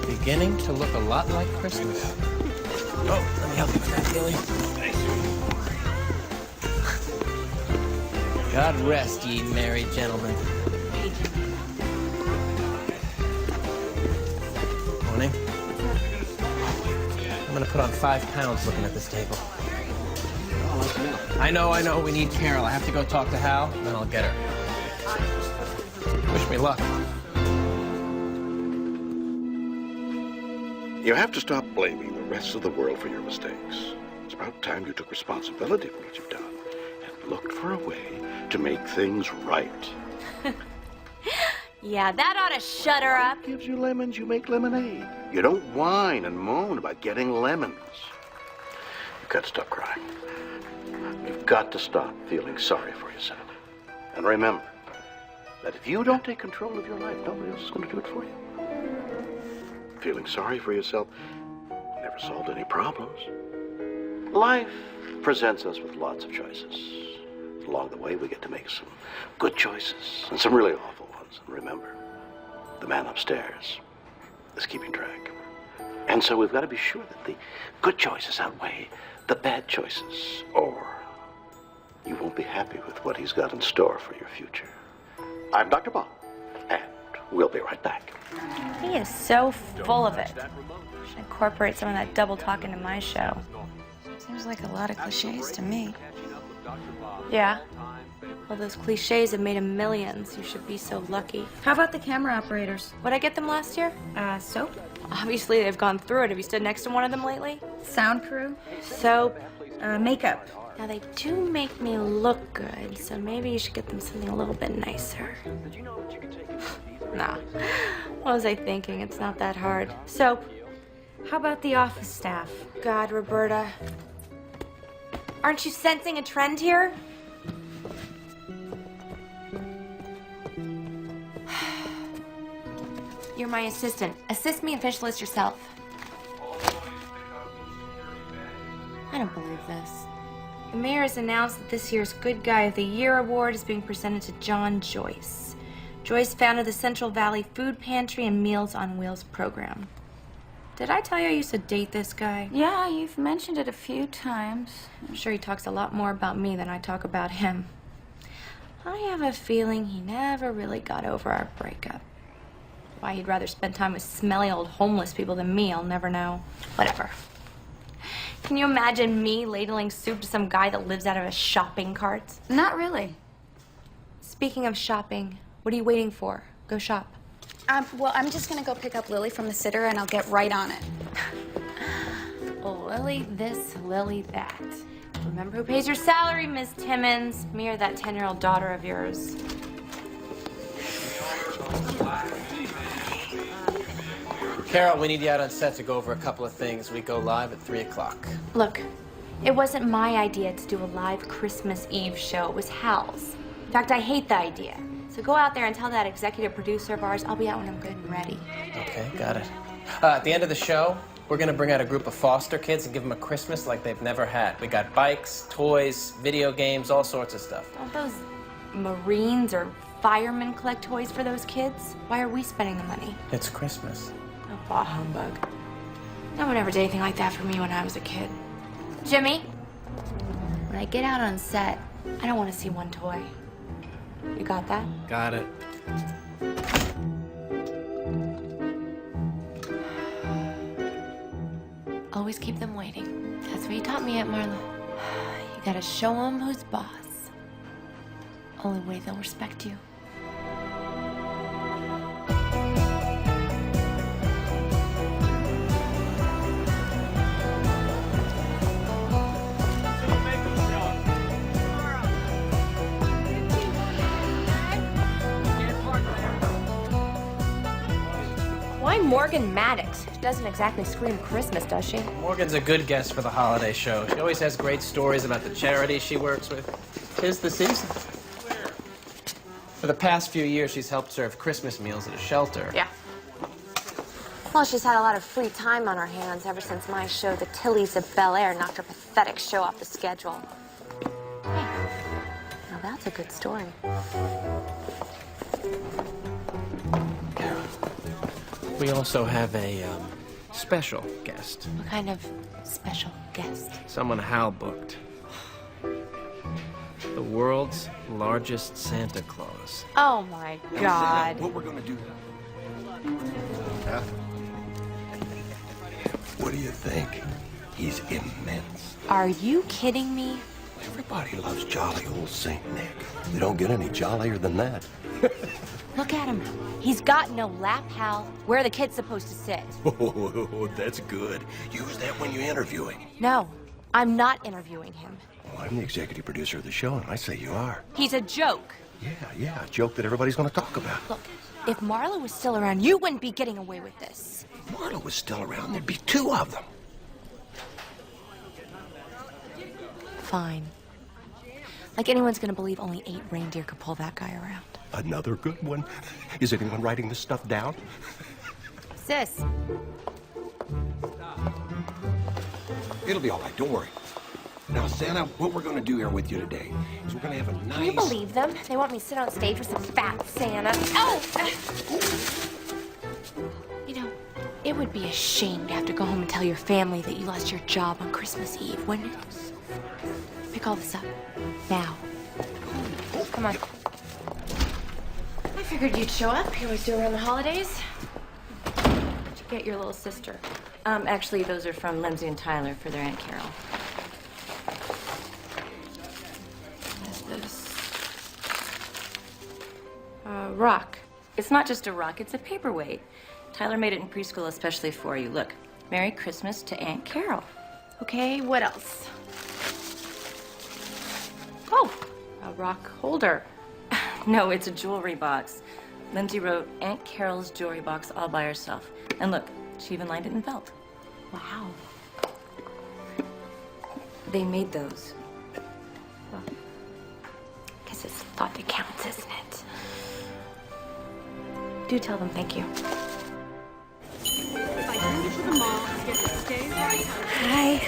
Beginning to look a lot like Christmas. Oh, let me help you with that, Billy. Thanks. God rest ye merry gentlemen. Morning. I'm gonna put on 5 pounds looking at this table. I know, we need Carol. I have to go talk to Hal, and then I'll get her. Wish me luck. You have to stop blaming the rest of the world for your mistakes. It's about time you took responsibility for what you've done and looked for a way to make things right. Yeah, that ought to shut her up. Gives you lemons, you make lemonade. You don't whine and moan about getting lemons. You've got to stop crying. You've got to stop feeling sorry for yourself. And remember that if you don't take control of your life, nobody else is going to do it for you. Feeling sorry for yourself never solved any problems. Life presents us with lots of choices. Along the way, we get to make some good choices and some really awful ones. And remember, the man upstairs is keeping track. And so we've got to be sure that the good choices outweigh the bad choices, or you won't be happy with what he's got in store for your future. I'm Dr. Bob, and we'll be right back. He is so full of it. Should incorporate some of that double talk into my show. Seems like a lot of cliches to me. Yeah. Well, those cliches have made him millions. You should be so lucky. How about the camera operators? What'd I get them last year? Soap? Obviously, they've gone through it. Have you stood next to one of them lately? Sound crew? Soap. Makeup. Now, they do make me look good, so maybe you should get them something a little bit nicer. Nah. What was I thinking? It's not that hard. Soap. How about the office staff? God, Roberta. Aren't you sensing a trend here? You're my assistant. Assist me and finish the list yourself. I don't believe this. The mayor has announced that this year's Good Guy of the Year award is being presented to John Joyce. Joyce founded the Central Valley Food Pantry and Meals on Wheels program. Did I tell you I used to date this guy? Yeah, you've mentioned it a few times. I'm sure he talks a lot more about me than I talk about him. I have a feeling he never really got over our breakup. Why he'd rather spend time with smelly old homeless people than me, I'll never know. Whatever. Can you imagine me ladling soup to some guy that lives out of a shopping cart? Not really. Speaking of shopping, what are you waiting for? Go shop. Well, I'm just gonna go pick up Lily from the sitter and I'll get right on it. Oh, Lily this, Lily that. Remember who pays your salary, Miss Timmons? Me or that 10-year-old daughter of yours? Carol, we need you out on set to go over a couple of things. We go live at 3 o'clock. Look, it wasn't my idea to do a live Christmas Eve show. It was Hal's. In fact, I hate the idea. So go out there and tell that executive producer of ours I'll be out when I'm good and ready. Okay, got it. At the end of the show, we're gonna bring out a group of foster kids and give them a Christmas like they've never had. We got bikes, toys, video games, all sorts of stuff. Don't those Marines or firemen collect toys for those kids? Why are we spending the money? It's Christmas. Oh, bah humbug. No one ever did anything like that for me when I was a kid. Jimmy, when I get out on set, I don't want to see one toy. You got that? Got it. Always keep them waiting. That's what you taught me, Aunt Marla. You gotta show them who's boss. Only way they'll respect you. Why Morgan Maddox? She doesn't exactly scream Christmas, does she? Morgan's a good guest for the holiday show. She always has great stories about the charities she works with. 'Tis the season. For the past few years, she's helped serve Christmas meals at a shelter. Yeah. Well, she's had a lot of free time on her hands ever since my show, The Tillies of Bel Air, knocked her pathetic show off the schedule. Hey, now that's a good story. Carol, We also have a special guest. What kind of special guest? Someone Hal booked. The world's largest Santa Claus. Oh my God. What we're gonna do? Yeah? What do you think? He's immense. Are you kidding me? Everybody loves jolly old Saint Nick. They don't get any jollier than that. Look at him. He's got no lap, Hal. Where are the kids supposed to sit? Oh, that's good. Use that when you're interviewing. No, I'm not interviewing him. Well, I'm the executive producer of the show, and I say you are. He's a joke. Yeah, a joke that everybody's gonna talk about. Look, if Marla was still around, you wouldn't be getting away with this. If Marla was still around, there'd be two of them. Fine. Like anyone's gonna believe only 8 reindeer could pull that guy around. Another good one. Is anyone writing this stuff down? Sis. It'll be all right, don't worry. Now, Santa, what we're gonna do here with you today is we're gonna have a nice... Can you believe them? They want me to sit on stage with some fat Santa. Oh! You know, it would be a shame to have to go home and tell your family that you lost your job on Christmas Eve, wouldn't it? Pick all this up. Now. Come on. I figured you'd show up. You always do around the holidays. Where'd you get your little sister? Actually, those are from Lindsay and Tyler for their Aunt Carol. What is this? Rock. It's not just a rock, it's a paperweight. Tyler made it in preschool especially for you. Look, Merry Christmas to Aunt Carol. Okay, what else? Oh, a rock holder. No, it's a jewelry box. Lindsay wrote Aunt Carol's jewelry box all by herself. And look, she even lined it in felt. Wow. They made those. Well, guess it's thought that counts, isn't it? Do tell them thank you. Hi.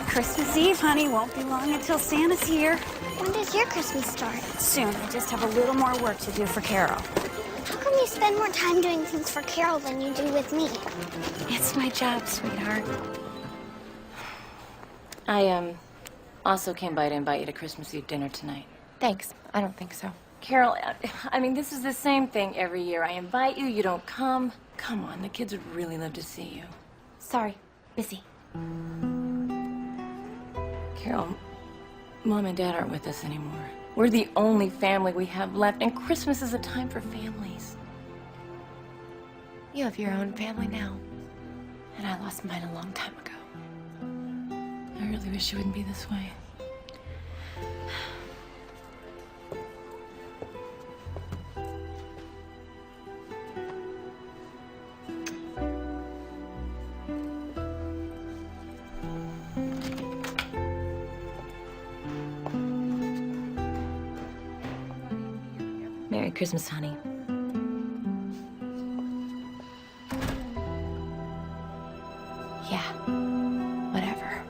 Christmas Eve, honey. Won't be long until Santa's here. When does your Christmas start? Soon. I just have a little more work to do for Carol. How come you spend more time doing things for Carol than you do with me? It's my job, sweetheart. I, also came by to invite you to Christmas Eve dinner tonight. Thanks. I don't think so. Carol, I mean, this is the same thing every year. I invite you, you don't come. Come on, the kids would really love to see you. Sorry. Busy. Carol, Mom and Dad aren't with us anymore. We're the only family we have left, and Christmas is a time for families. You have your own family now. And I lost mine a long time ago. I really wish it wouldn't be this way. Merry Christmas, honey. Yeah. Whatever.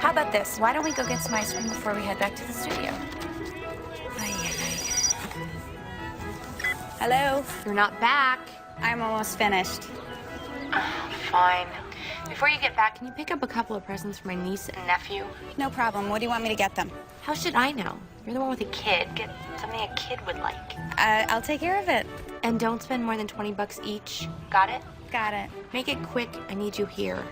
How about this? Why don't we go get some ice cream before we head back to the studio? Hello? You're not back. I'm almost finished. Fine. Before you get back, can you pick up a couple of presents for my niece and nephew? No problem. What do you want me to get them? How should I know? You're the one with a kid. Get something a kid would like. I'll take care of it. And don't spend more than 20 bucks each. Got it? Got it. Make it quick. I need you here.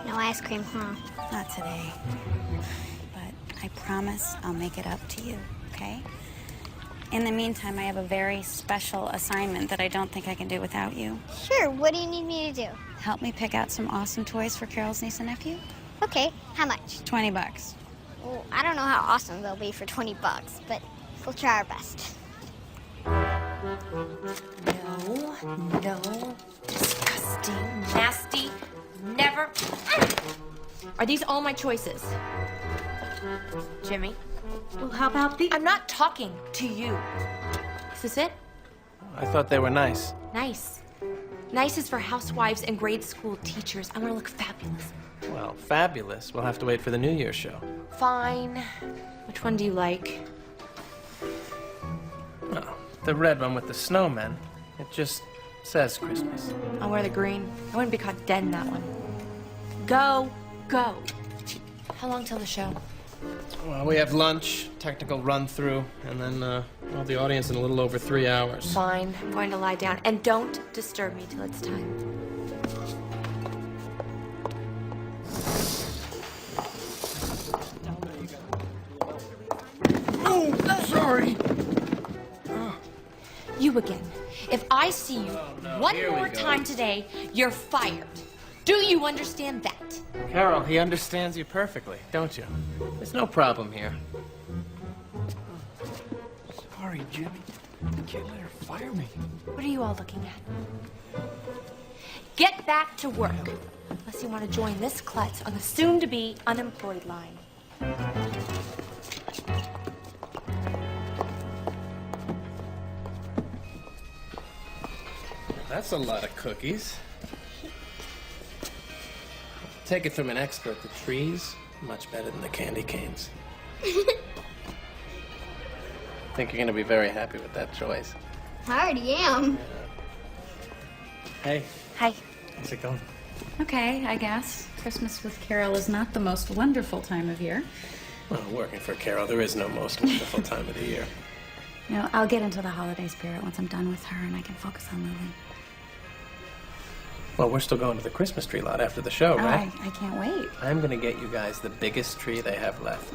No ice cream, huh? Not today. But I promise I'll make it up to you, okay? In the meantime, I have a very special assignment that I don't think I can do without you. Sure, what do you need me to do? Help me pick out some awesome toys for Carol's niece and nephew? Okay, how much? 20 bucks. Well, I don't know how awesome they'll be for 20 bucks, but we'll try our best. No. Disgusting. Nasty. Never. Are these all my choices? Jimmy? Well, how about the... I'm not talking to you. Is this it? I thought they were nice. Nice. Nice is for housewives and grade school teachers. I want to look fabulous. Well, fabulous. We'll have to wait for the New Year's show. Fine. Which one do you like? Oh, the red one with the snowmen. It just says Christmas. I'll wear the green. I wouldn't be caught dead in that one. Go. Go. How long till the show? Well, we have lunch, technical run-through, and then, well, the audience in a little over 3 hours. Fine. I'm going to lie down. And don't disturb me till it's time. Oh, sorry. You again. If I see you one Here we more go. time today, you're fired. Do you understand that? Carol, he understands you perfectly, don't you? There's no problem here. Sorry, Jimmy. I can't let her fire me. What are you all looking at? Get back to work. Unless you want to join this klutz on the soon-to-be unemployed line. That's a lot of cookies. Take it from an expert, the trees, much better than the candy canes. I think you're gonna be very happy with that choice. I already am. Hey, Hi. how's it going? Okay, I guess. Christmas with Carol is not the most wonderful time of year. Well, working for Carol, there is no most wonderful time of the year. You know, I'll get into the holiday spirit once I'm done with her and I can focus on Lily. Well, we're still going to the Christmas tree lot after the show, right? I can't wait. I'm gonna get you guys the biggest tree they have left.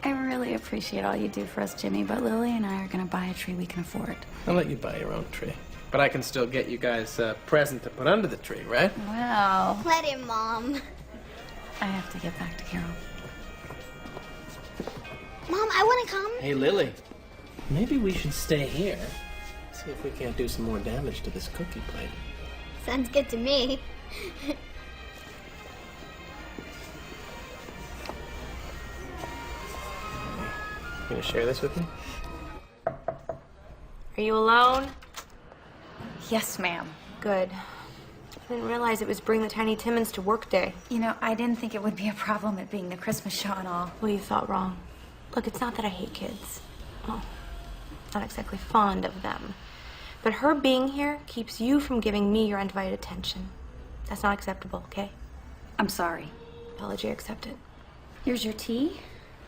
I really appreciate all you do for us, Jimmy, but Lily and I are gonna buy a tree we can afford. I'll let you buy your own tree. But I can still get you guys a present to put under the tree, right? Well, Let him, Mom. I have to get back to Carol. Mom, I want to come. Hey, Lily. Maybe we should stay here. See if we can't do some more damage to this cookie plate. Sounds good to me. You gonna share this with me? Are you alone? Yes, ma'am. Good. I didn't realize it was Bring the Tiny Timmons to Work Day. You know, I didn't think it would be a problem at being the Christmas show and all. Well, you thought wrong. Look, it's not that I hate kids. Well, not exactly fond of them. But her being here keeps you from giving me your undivided attention. That's not acceptable, okay? I'm sorry. Apology accepted. Here's your tea,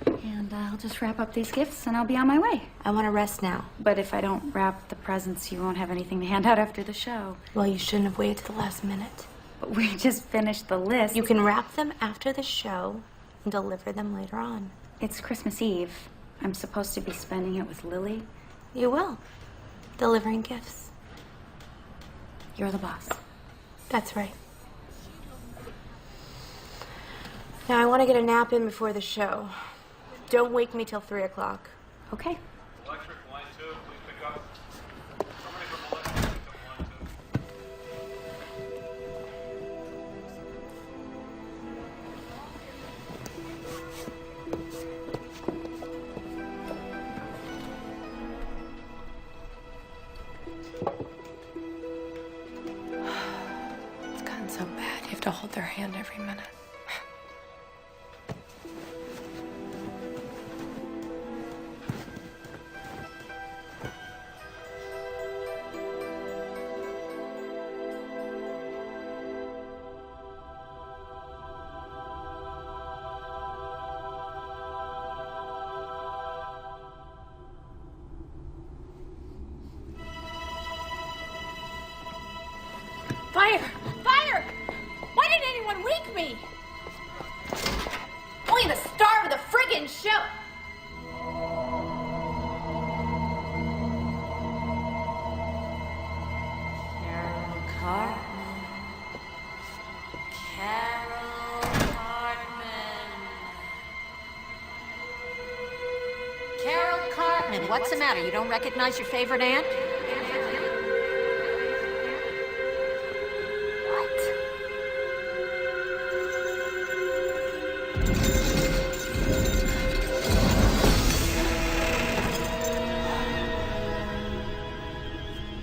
and I'll just wrap up these gifts and I'll be on my way. I want to rest now. But if I don't wrap the presents, you won't have anything to hand out after the show. Well, you shouldn't have waited to the last minute. But we just finished the list. You can wrap them after the show and deliver them later on. It's Christmas Eve. I'm supposed to be spending it with Lily. You will. Delivering gifts. You're the boss. That's right. Now, I want to get a nap in before the show. Don't wake me till 3 o'clock. Okay. Electric line 2, please pick up. Somebody from electric, pick up line 2. It's gotten so bad. You have to hold their hand every minute. Fire! Fire! Why didn't anyone wake me? Only the star of the friggin' show! Carol Cartman. Carol Cartman. Carol Cartman, what's the matter? You don't recognize your favorite aunt?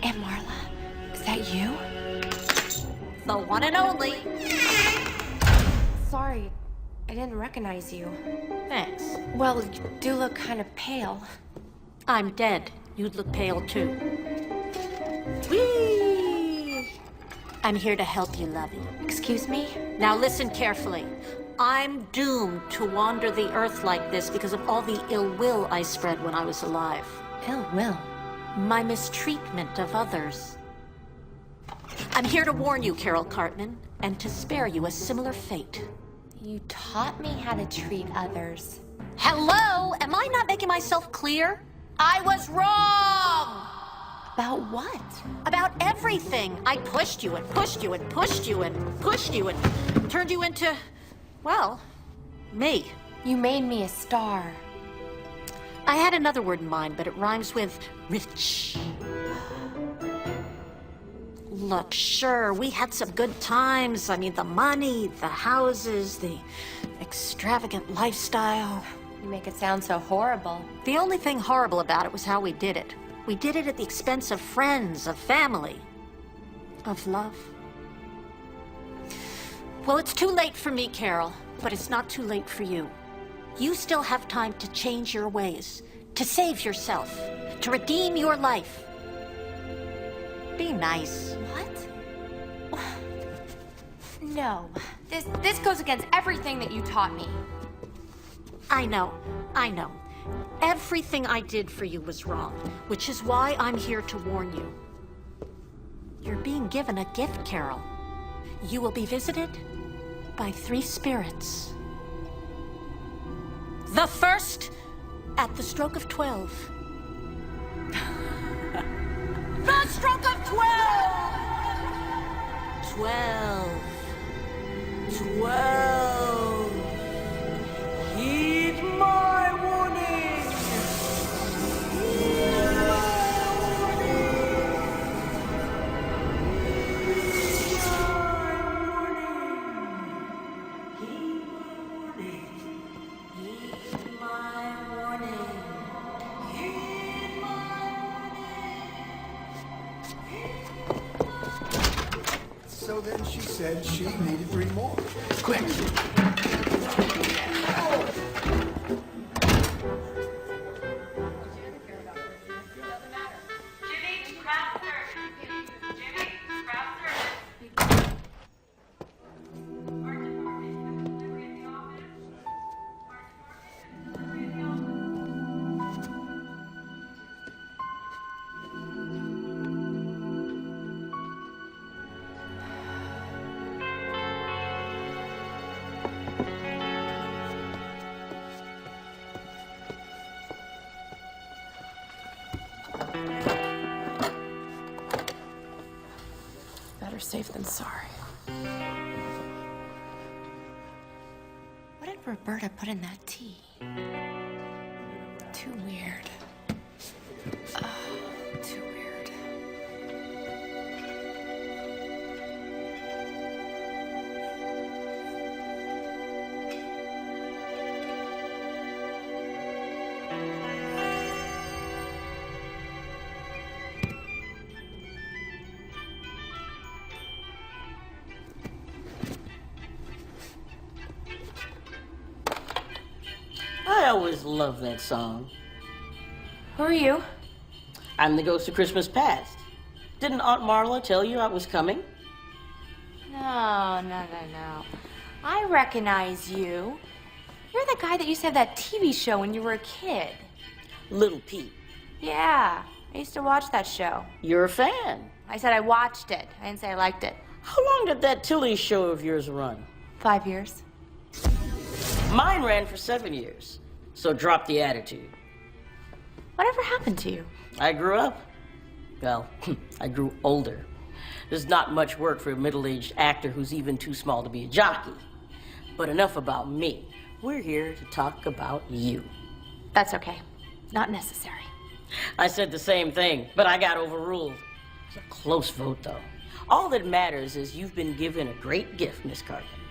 Aunt Marla, is that you? The one and only. Sorry. sorry. I didn't recognize you. Thanks. Well, you do look kind of pale. I'm dead. You'd look pale too. Whee! I'm here to help you, Lovey. Excuse me? Now listen carefully. I'm doomed to wander the earth like this because of all the ill will I spread when I was alive. Ill will? My mistreatment of others. I'm here to warn you, Carol Cartman, and to spare you a similar fate. You taught me how to treat others. Hello? Am I not making myself clear? I was wrong! About what? About everything. I pushed you and pushed you and pushed you and pushed you and turned you into, well, me. You made me a star. I had another word in mind, but it rhymes with rich. Look, sure, we had some good times. I mean, the money, the houses, the extravagant lifestyle. You make it sound so horrible. The only thing horrible about it was how we did it. We did it at the expense of friends, of family, of love. Well, it's too late for me, Carol, but it's not too late for you. You still have time to change your ways, to save yourself, to redeem your life. Be nice. What? No. This goes against everything that you taught me. I know. Everything I did for you was wrong, which is why I'm here to warn you. You're being given a gift, Carol. You will be visited by 3 spirits. The first, at the stroke of 12. The stroke of 12! 12. Heed my warning! Heed my So then she said she needed 3 more. Quick! Better safe than sorry. What did Roberta put in that tea? Too weird. Too weird. I always loved that song. Who are you? I'm the ghost of Christmas past. Didn't Aunt Marla tell you I was coming? No. I recognize you. You're the guy that used to have that TV show when you were a kid. Little Pete. Yeah, I used to watch that show. You're a fan. I said I watched it. I didn't say I liked it. How long did that Tilly show of yours run? 5 years. Mine ran for 7 years. So drop the attitude. Whatever happened to you? I grew up. Well, I grew older. There's not much work for a middle-aged actor who's even too small to be a jockey. But enough about me. We're here to talk about you. That's okay. Not necessary. I said the same thing, but I got overruled. It's a close vote, though. All that matters is you've been given a great gift, Miss Cartman.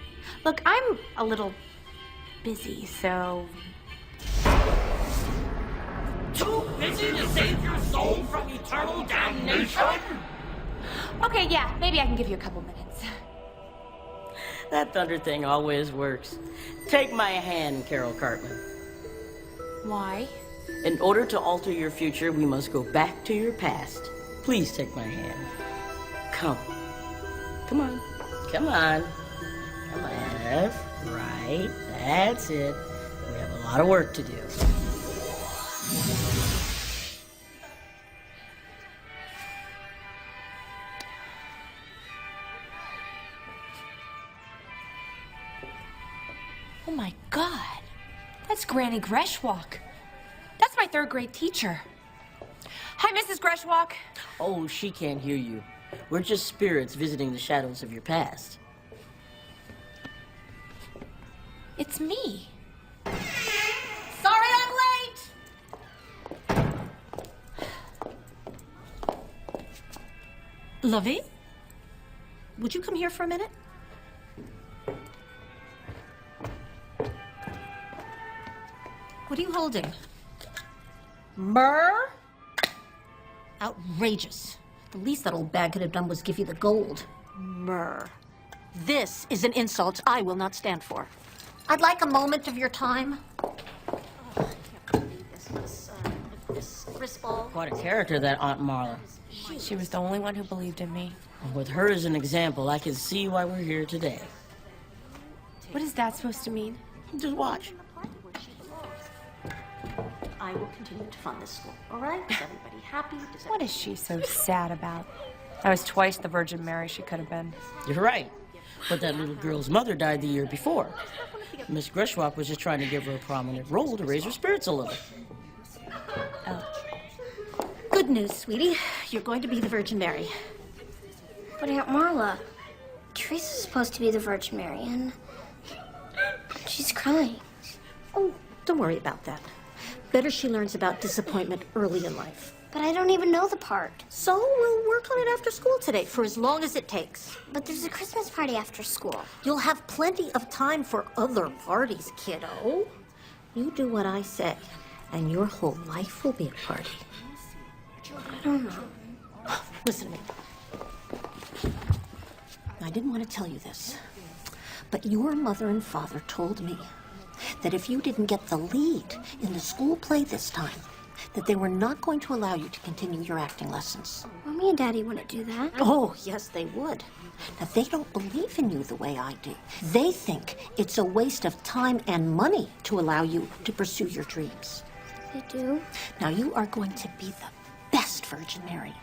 Look, I'm a little busy, so... Too busy to save your soul from eternal damnation? Okay, yeah, maybe I can give you a couple minutes. That thunder thing always works. Take my hand, Carol Cartman. Why? In order to alter your future, we must go back to your past. Please take my hand. Come. Come on. Come on. Come on. Left, right. That's it. We have a lot of work to do. Oh my God. That's Granny Greshwalk. That's my third grade teacher. Hi, Mrs. Greshwalk. Oh, she can't hear you. We're just spirits visiting the shadows of your past. It's me. Sorry I'm late. Lovey, would you come here for a minute? What are you holding? Myrrh? Outrageous. The least that old bag could have done was give you the gold. Myrrh. This is an insult I will not stand for. I'd like a moment of your time. Oh, I can't believe this Griswold. Quite a character, that Aunt Marla. She was the only one who believed in me. And with her as an example, I can see why we're here today. What is that supposed to mean? Just watch. I will continue to fund this school, all right? Is everybody happy? What is she so sad about? I was twice the Virgin Mary she could have been. You're right. But that little girl's mother died the year before. Miss Greshwalk was just trying to give her a prominent role to raise her spirits a little. Oh. Good news, sweetie. You're going to be the Virgin Mary. But Aunt Marla, Teresa's supposed to be the Virgin Mary, and she's crying. Oh, don't worry about that. Better she learns about disappointment early in life. But I don't even know the part. So we'll work on it after school today, for as long as it takes. But there's a Christmas party after school. You'll have plenty of time for other parties, kiddo. You do what I say, and your whole life will be a party. I don't know. Listen to me. I didn't want to tell you this, but your mother and father told me that if you didn't get the lead in the school play this time, that they were not going to allow you to continue your acting lessons. Mommy and Daddy wouldn't do that. Oh, yes, they would. Now, they don't believe in you the way I do. They think it's a waste of time and money to allow you to pursue your dreams. They do? Now, you are going to be the best Virgin Mary,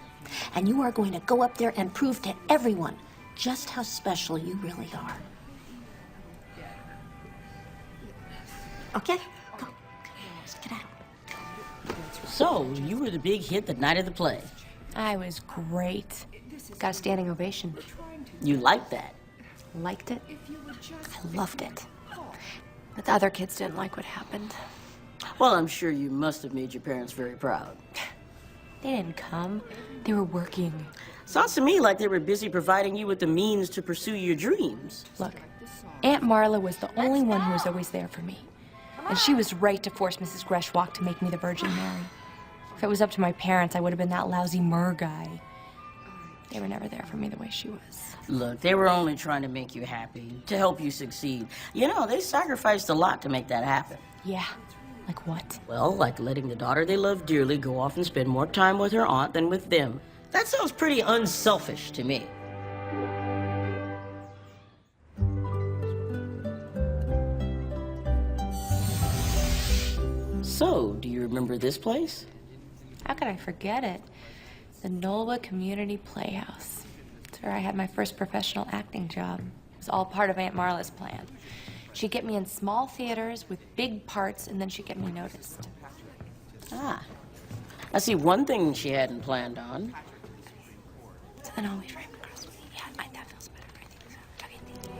and you are going to go up there and prove to everyone just how special you really are. Okay? Go. Just get out. So, you were the big hit the night of the play. I was great. Got a standing ovation. You liked that? Liked it? I loved it. But the other kids didn't like what happened. Well, I'm sure you must have made your parents very proud. They didn't come. They were working. Sounds to me like they were busy providing you with the means to pursue your dreams. Look, Aunt Marla was the only one who was always there for me. And she was right to force Mrs. Greshwalk to make me the Virgin Mary. If it was up to my parents, I would have been that lousy Myrrh guy. They were never there for me the way she was. Look, they were only trying to make you happy, to help you succeed. You know, they sacrificed a lot to make that happen. Yeah, like what? Well, like letting the daughter they love dearly go off and spend more time with her aunt than with them. That sounds pretty unselfish to me. So, do you remember this place? How could I forget it? The Nolwa Community Playhouse. It's where I had my first professional acting job. It was all part of Aunt Marla's plan. She'd get me in small theaters with big parts, and then she'd get me noticed. Ah. I see one thing she hadn't planned on. So then always right across with me. Yeah, that feels better. I think so.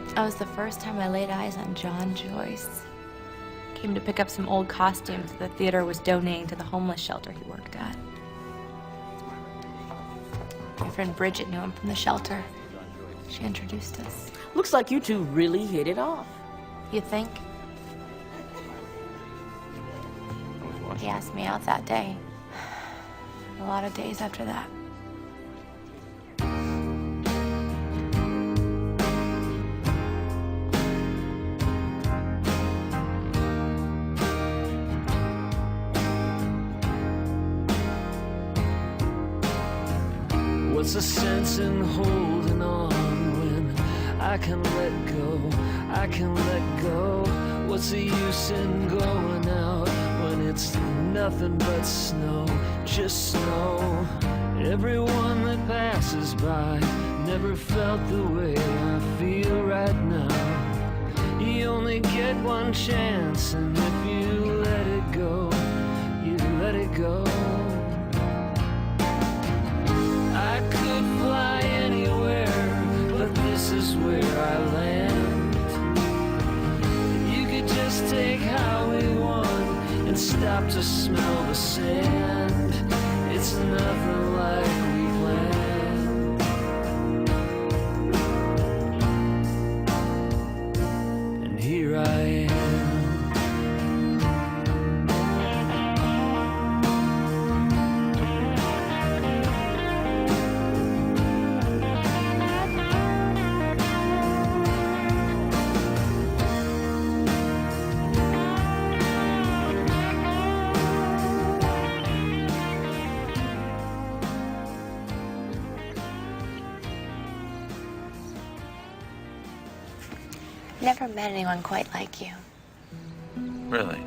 Okay. That was the first time I laid eyes on John Joyce. Came to pick up some old costumes the theater was donating to the homeless shelter he worked at. My friend Bridget knew him from the shelter. She introduced us. Looks like you two really hit it off. You think? He asked me out that day. A lot of days after that. What's the sense in holding on when I can let go? I can let go. What's the use in going out when it's nothing but snow, just snow? Everyone that passes by never felt the way I feel right now. You only get one chance, and if you let it go, you let it go. I could fly anywhere, but this is where I land. You could just take Highway 1 and stop to smell the sand. It's nothing like we planned. And here I am. Never met anyone quite like you. Really?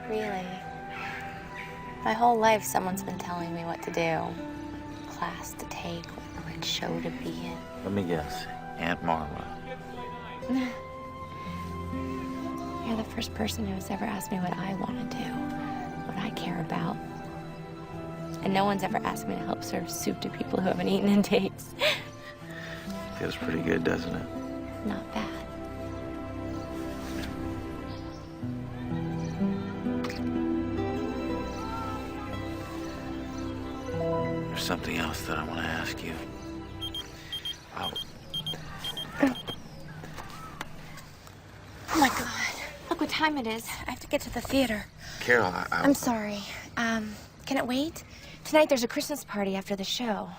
Really. My whole life, someone's been telling me what to do. Class to take, what show to be in. Let me guess. Aunt Marla. You're the first person who has ever asked me what I want to do, what I care about. And no one's ever asked me to help serve soup to people who haven't eaten in days. Feels pretty good, doesn't it? Not bad. There's something else that I want to ask you. Oh, Oh my God. Look what time it is. I have to get to the theater. Carol, I'm sorry. Can it wait? Tonight there's a Christmas party after the show.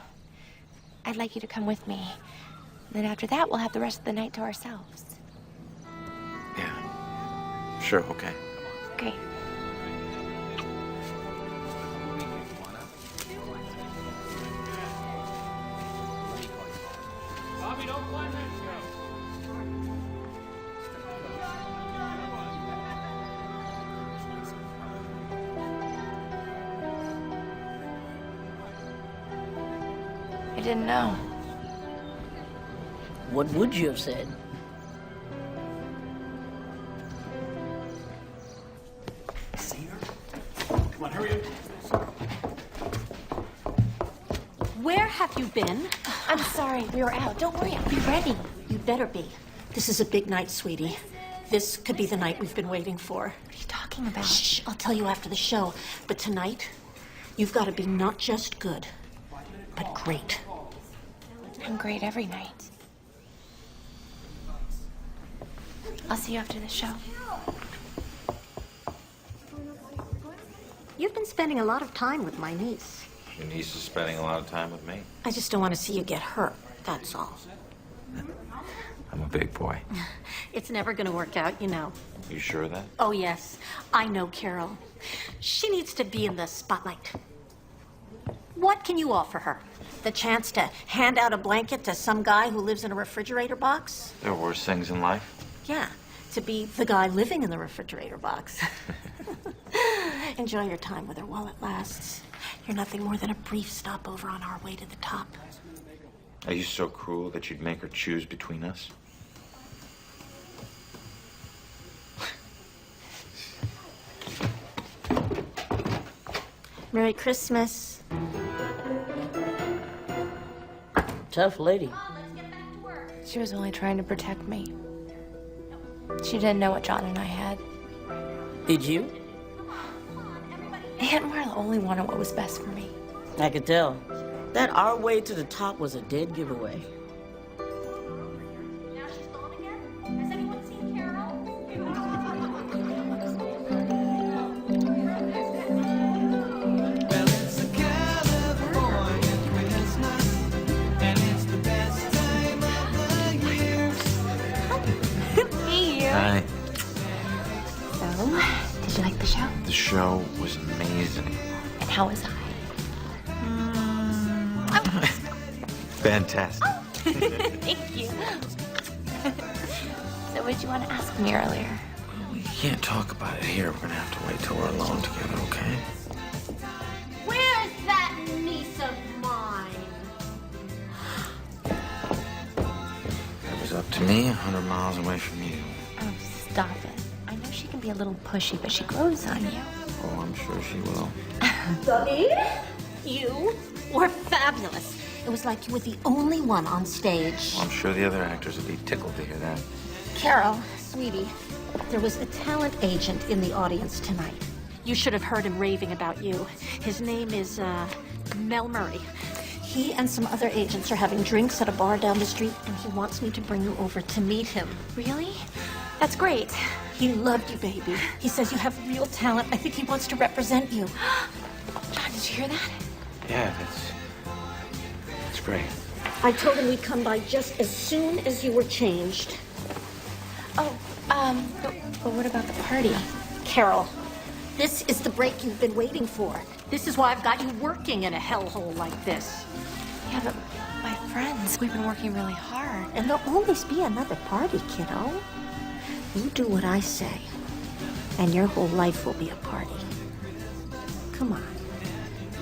I'd like you to come with me. Then after that, we'll have the rest of the night to ourselves. Yeah. Sure, okay. Great. Bobby, don't climb that show. I didn't know. What would you have said? Come on, hurry up. Where have you been? I'm sorry, we were out. Don't worry, I'll be ready. You'd better be. This is a big night, sweetie. This could be the night we've been waiting for. What are you talking about? Shh, I'll tell you after the show. But tonight, you've got to be not just good, but great. I'm great every night. I'll see you after the show. You've been spending a lot of time with my niece. Your niece is spending a lot of time with me. I just don't want to see you get hurt, that's all. I'm a big boy. It's never going to work out, you know. You sure of that? Oh, yes. I know Carol. She needs to be in the spotlight. What can you offer her? The chance to hand out a blanket to some guy who lives in a refrigerator box? There are worse things in life. Yeah, to be the guy living in the refrigerator box. Enjoy your time with her while it lasts. You're nothing more than a brief stopover on our way to the top. Are you so cruel that you'd make her choose between us? Merry Christmas. Tough lady. She was only trying to protect me. She didn't know what John and I had. Did you? Aunt Marla only wanted what was best for me. I could tell. That our way to the top was a dead giveaway. Now she's gone again? Has anyone seen Carol? Well, it's a California Christmas, and it's the best time of the year. Hey, you. Hi. So, did you like the show? The show was amazing. And how was I? Fantastic. Thank you. So what did you want to ask me earlier? We can't talk about it here. We're gonna have to wait till we're alone together, okay? Where's that niece of mine? It was up to me, 100 miles away from you. Oh, stop it. I know she can be a little pushy, but she grows on you. Oh, I'm sure she will. Buddy, you were fabulous. It was like you were the only one on stage. Well, I'm sure the other actors would be tickled to hear that. Carol, sweetie, there was a talent agent in the audience tonight. You should have heard him raving about you. His name is, Mel Murray. He and some other agents are having drinks at a bar down the street, and he wants me to bring you over to meet him. Really? That's great. He loved you, baby. He says you have real talent. I think he wants to represent you. John, did you hear that? Yeah, that's great. I told him we'd come by just as soon as you were changed. Oh, but what about the party? Carol, this is the break you've been waiting for. This is why I've got you working in a hellhole like this. Yeah, but my friends, we've been working really hard. And there'll always be another party, kiddo. You do what I say, and your whole life will be a party. Come on.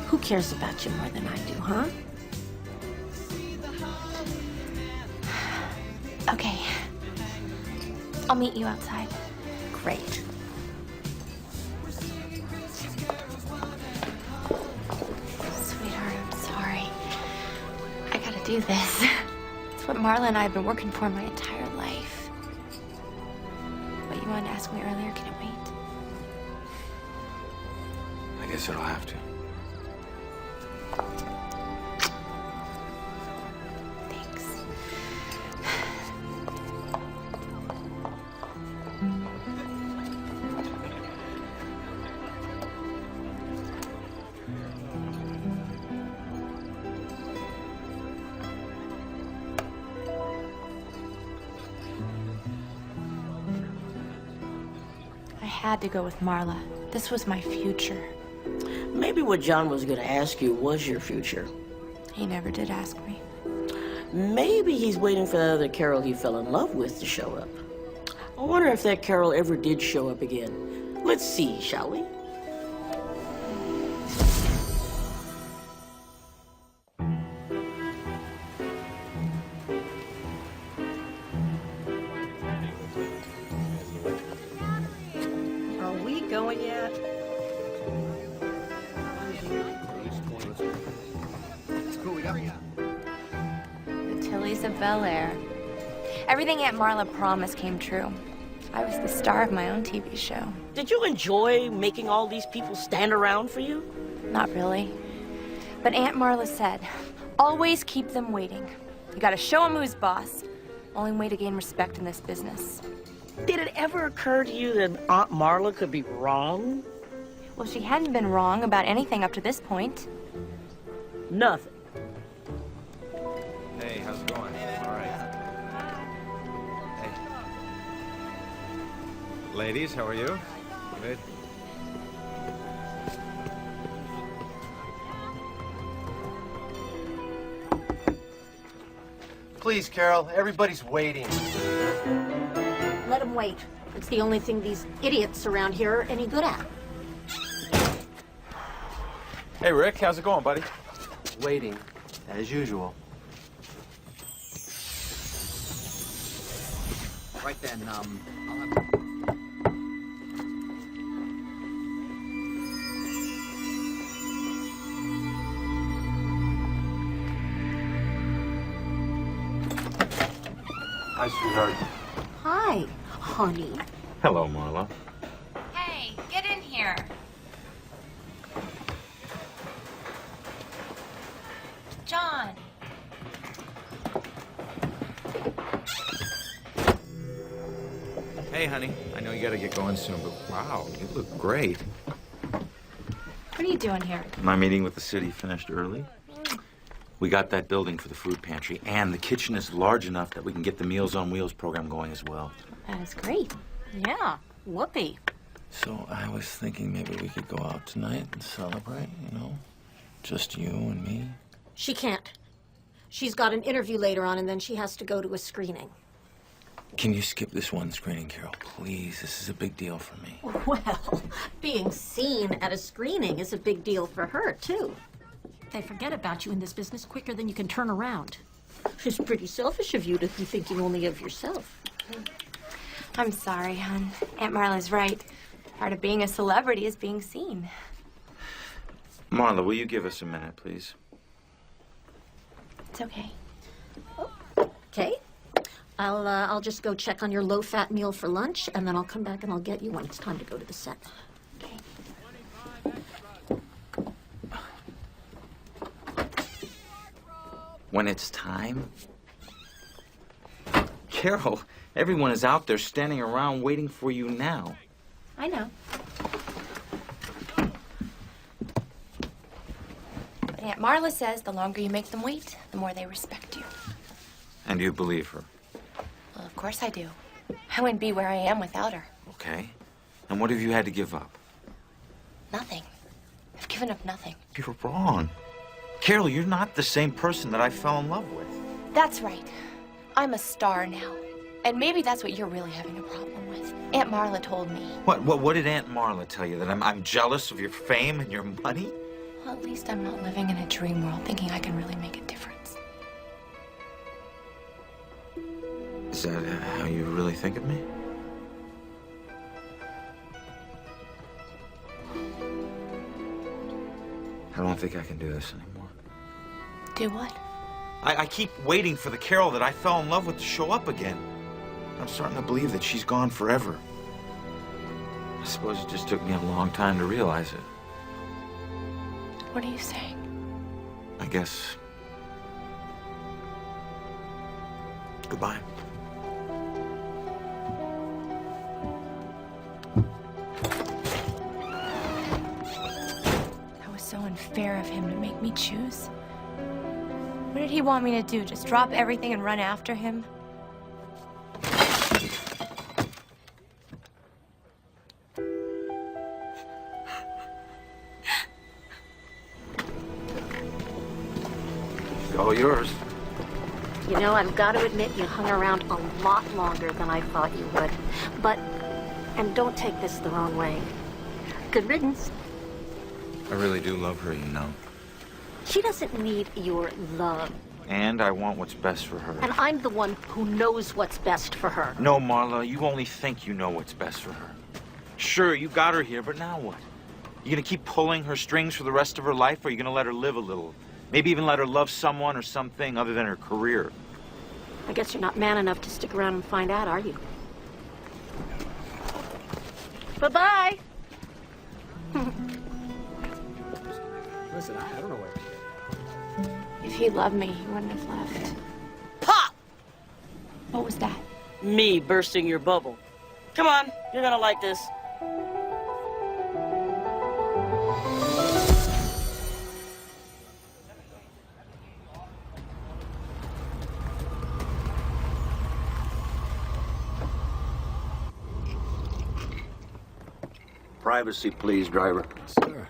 Who cares about you more than I do, huh? Okay. I'll meet you outside. Great. Sweetheart, I'm sorry. I gotta do this. It's what Marla and I have been working for my entire life. What you wanted to ask me earlier, can it wait? I guess it'll have to. Thanks. I had to go with Marla. This was my future. Maybe what John was going to ask you was your future. He never did ask me. Maybe he's waiting for that other Carol he fell in love with to show up. I wonder if that Carol ever did show up again. Let's see, shall we? Are we going yet? The Tillies of Bel Air. Everything Aunt Marla promised came true. I was the star of my own TV show. Did you enjoy making all these people stand around for you? Not really. But Aunt Marla said, always keep them waiting. You gotta show them who's boss. Only way to gain respect in this business. Did it ever occur to you that Aunt Marla could be wrong? Well, she hadn't been wrong about anything up to this point. Nothing. Hey, how's it going? All right. Hey. Ladies, how are you? Good. Please, Carol, everybody's waiting. Let him wait. It's the only thing these idiots around here are any good at. Hey, Rick, how's it going, buddy? Waiting, as usual. Right then, I'll have... Hi, sweetheart. Hi, honey. Hello, Marla. Hey, get in here. John. Hey, honey. I know you gotta get going soon, but wow, you look great. What are you doing here? My meeting with the city finished early. We got that building for the food pantry, and the kitchen is large enough that we can get the Meals on Wheels program going as well. That is great. Yeah, whoopee. So I was thinking maybe we could go out tonight and celebrate, you know? Just you and me. She can't. She's got an interview later on, and then she has to go to a screening. Can you skip this one screening, Carol? Please, this is a big deal for me. Well, being seen at a screening is a big deal for her, too. They forget about you in this business quicker than you can turn around. It's pretty selfish of you to be thinking only of yourself. I'm sorry, hon. Aunt Marla's right. Part of being a celebrity is being seen. Marla, will you give us a minute, please? It's okay. Okay. I'll just go check on your low-fat meal for lunch, and then I'll come back and I'll get you when it's time to go to the set. When it's time? Carol, everyone is out there standing around waiting for you now. I know. But Aunt Marla says the longer you make them wait, the more they respect you. And you believe her? Well, of course I do. I wouldn't be where I am without her. Okay. And what have you had to give up? Nothing. I've given up nothing. You're wrong. Carol, you're not the same person that I fell in love with. That's right. I'm a star now. And maybe that's what you're really having a problem with. Aunt Marla told me. What did Aunt Marla tell you? That I'm jealous of your fame and your money? Well, at least I'm not living in a dream world thinking I can really make a difference. Is that how you really think of me? I don't think I can do this anymore. Do what? I keep waiting for the Carol that I fell in love with to show up again. I'm starting to believe that she's gone forever. I suppose it just took me a long time to realize it. What are you saying? I guess... Goodbye. That was so unfair of him to make me choose. What did he want me to do? Just drop everything and run after him? It's all yours. You know, I've got to admit you hung around a lot longer than I thought you would. But, and don't take this the wrong way, good riddance. I really do love her, you know. She doesn't need your love. And I want what's best for her. And I'm the one who knows what's best for her. No, Marla, you only think you know what's best for her. Sure, you got her here, but now what? You gonna keep pulling her strings for the rest of her life, or are you gonna let her live a little? Maybe even let her love someone or something other than her career? I guess you're not man enough to stick around and find out, are you? Bye-bye. Listen, I don't know where. If he loved me, he wouldn't have left. Pop! What was that? Me bursting your bubble. Come on, you're gonna like this. Privacy, please, driver. Sir.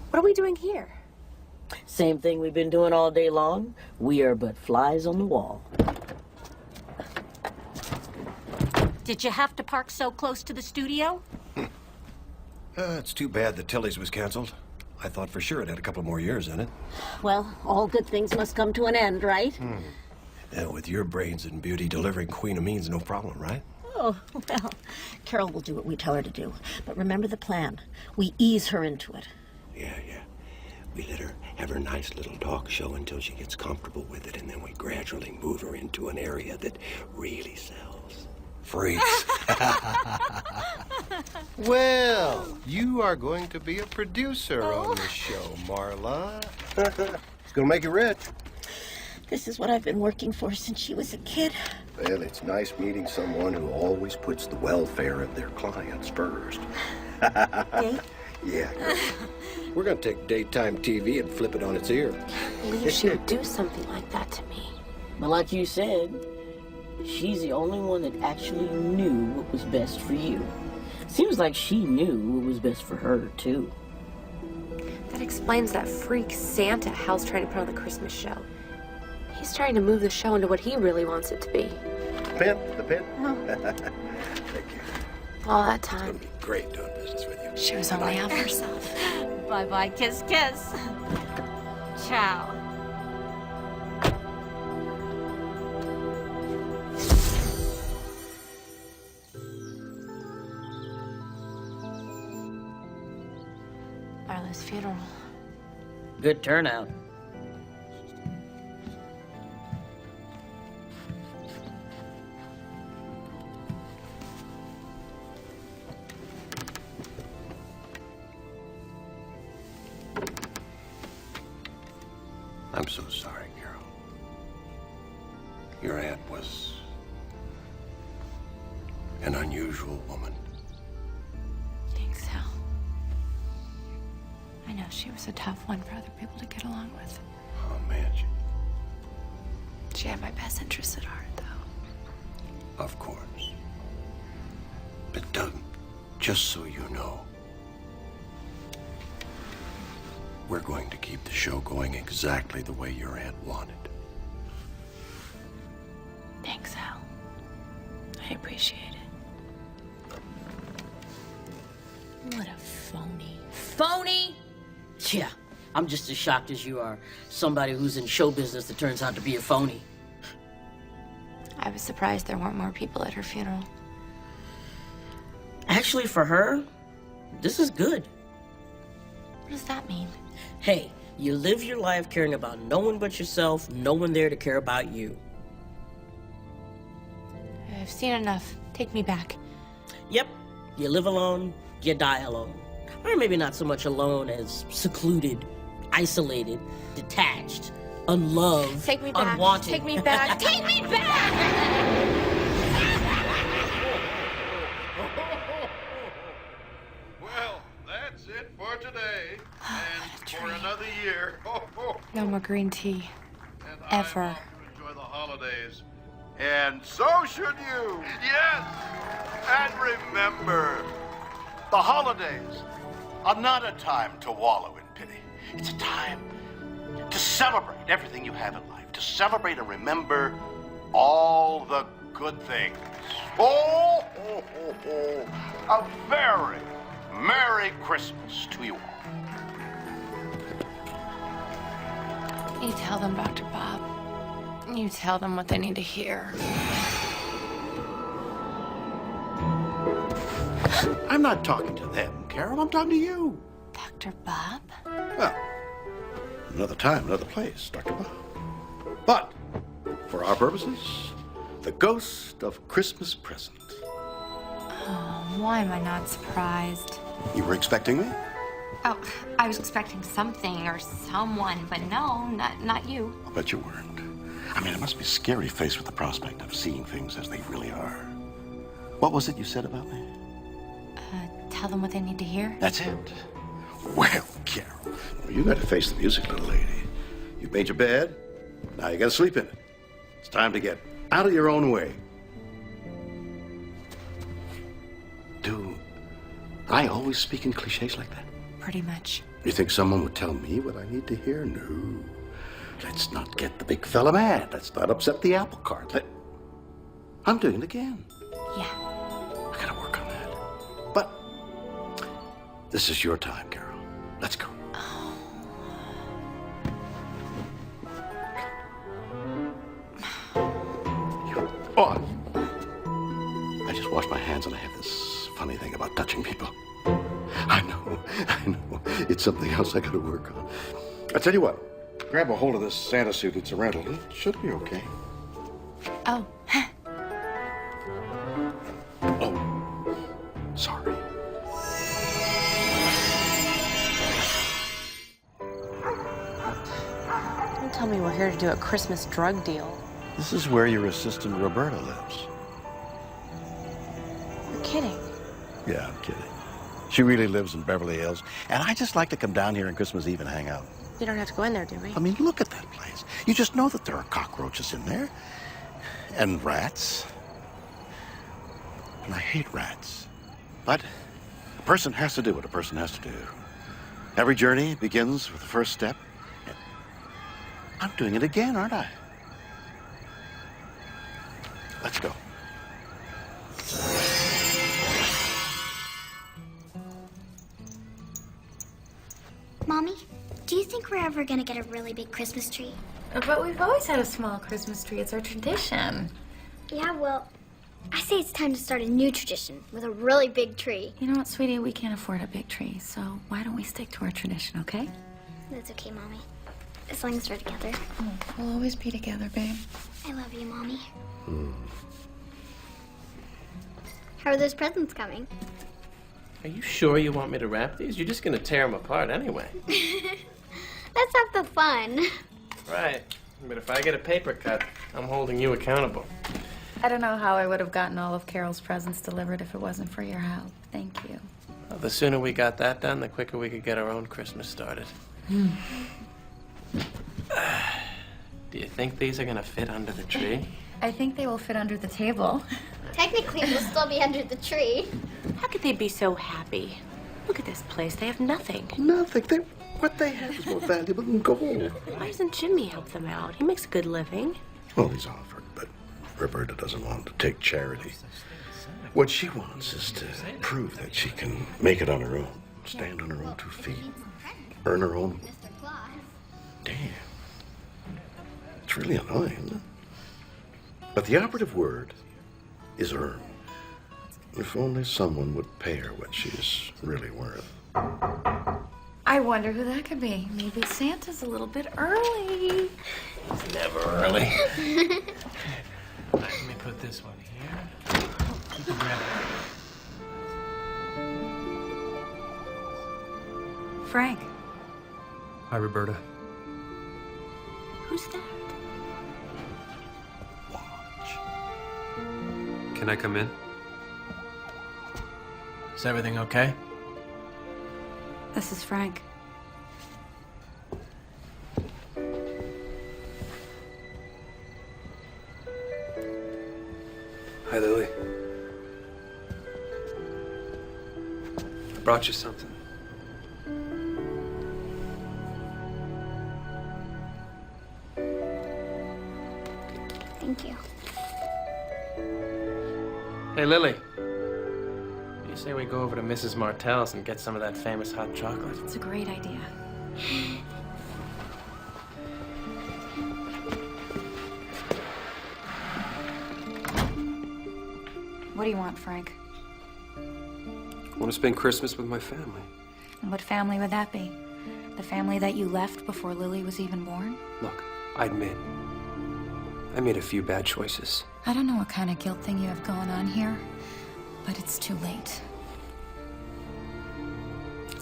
What are we doing here? Same thing we've been doing all day long. We are but flies on the wall. Did you have to park so close to the studio? It's too bad that Tilly's was canceled. I thought for sure it had a couple more years in it. Well, all good things must come to an end, right? Yeah, with your brains and beauty, delivering Queen of Mean's no problem, right? Oh, well, Carol will do what we tell her to do. But remember the plan. We ease her into it. Yeah. We let her have her nice little talk show until she gets comfortable with it, and then we gradually move her into an area that really sells. Freaks. Well, you are going to be a producer on this show, Marla. It's gonna make you rich. This is what I've been working for since she was a kid. Well, it's nice meeting someone who always puts the welfare of their clients first. Date? Yeah. We're gonna take daytime TV and flip it on its ear. I believe she would do something like that to me. But like you said, she's the only one that actually knew what was best for you. Seems like she knew what was best for her, too. That explains that freak Santa Hal's trying to put on the Christmas show. He's trying to move the show into what he really wants it to be. The pin? Thank you. All that time. It's gonna be great doing business with you. She was only out for herself. Bye-bye, kiss, kiss. Ciao. Marla's funeral. Good turnout. I'm so sorry, Carol. Your aunt was an unusual woman. Thanks, Hal. I know she was a tough one for other people to get along with. Oh, man, She had my best interests at heart, though. of course. But Doug, just so you know, we're going to keep the show going exactly the way your aunt wanted. Thanks, Hal. I appreciate it. What a phony. Phony? Yeah, I'm just as shocked as you are. Somebody who's in show business that turns out to be a phony. I was surprised there weren't more people at her funeral. Actually, for her, this is good. What does that mean? Hey, you live your life caring about no one but yourself, no one there to care about you. I've seen enough. Take me back. Yep, you live alone, you die alone. Or maybe not so much alone as secluded, isolated, detached, unloved, Take me back. unwanted. Take me back. Take me back! Well, that's it for today. And for another year. No more green tea. Ever. Enjoy the holidays. And so should you. Yes. And remember, the holidays are not a time to wallow in pity. It's a time to celebrate everything you have in life. To celebrate and remember all the good things. Oh, ho, ho, ho. A very Merry Christmas to you all. You tell them, Dr. Bob. You tell them what they need to hear. I'm not talking to them, Carol. I'm talking to you. Dr. Bob? Well, another time, another place, Dr. Bob. But, for our purposes, the ghost of Christmas present. Oh, why am I not surprised? You were expecting me? Oh, I was expecting something or someone, but no, not you. I'll bet you weren't. I mean, it must be scary faced with the prospect of seeing things as they really are. What was it you said about me? Tell them what they need to hear. That's it. Well, Carol, you got to face the music, little lady. You've made your bed. Now you got to sleep in it. It's time to get out of your own way. Do I always speak in cliches like that? Pretty much. You think someone would tell me what I need to hear? No. Let's not get the big fella mad. Let's not upset the apple cart. I'm doing it again. Yeah. I gotta work on that. But this is your time, Carol. Let's go. Oh. I just washed my hands and I have this funny thing about touching people. I know. It's something else I gotta work on. I tell you what, grab a hold of this Santa suit. It's a rental. It should be okay. Oh. Oh. Sorry. Don't tell me we're here to do a Christmas drug deal. This is where your assistant Roberta lives. You're kidding. Yeah, I'm kidding. She really lives in Beverly Hills, and I just like to come down here on Christmas Eve and hang out. We don't have to go in there, do we? I mean, look at that place. You just know that there are cockroaches in there. And rats. And I hate rats. But A person has to do what a person has to do. Every journey begins with the first step. I'm doing it again, aren't I? Let's go. Mommy, do you think we're ever gonna get a really big Christmas tree? But we've always had a small Christmas tree. It's our tradition. Yeah, well, I say it's time to start a new tradition with a really big tree. You know what, sweetie? We can't afford a big tree, so why don't we stick to our tradition, okay? That's okay, Mommy. As long as we're together. Oh, we'll always be together, babe. I love you, Mommy. How are those presents coming? Are you sure you want me to wrap these? You're just gonna tear them apart anyway. That's not the fun. Right. But if I get a paper cut, I'm holding you accountable. I don't know how I would have gotten all of Carol's presents delivered if it wasn't for your help. Thank you. Well, the sooner we got that done, the quicker we could get our own Christmas started. Do you think these are gonna fit under the tree? I think they will fit under the table. Technically, we'll still be under the tree. How could they be so happy? Look at this place. They have nothing. Nothing. What they have is more valuable than gold. Why doesn't Jimmy help them out? He makes a good living. Well, he's offered, but Roberta doesn't want to take charity. What she wants is to prove that she can make it on her own, stand on her own 2 feet, earn her own. Damn. It's really annoying, isn't it? But the operative word is earn. If only someone would pay her what she is really worth. I wonder who that could be. Maybe Santa's a little bit early. It's never early. Let me put this one here. You can grab it. Frank. Hi, Roberta. Who's that? Can I come in? Is everything okay? This is Frank. Hi, Lily. I brought you something. Thank you. Hey, Lily. What do you say we go over to Mrs. Martell's and get some of that famous hot chocolate? It's a great idea. What do you want, Frank? I want to spend Christmas with my family. And what family would that be? The family that you left before Lily was even born? Look, I admit, I made a few bad choices. I don't know what kind of guilt thing you have going on here, but it's too late.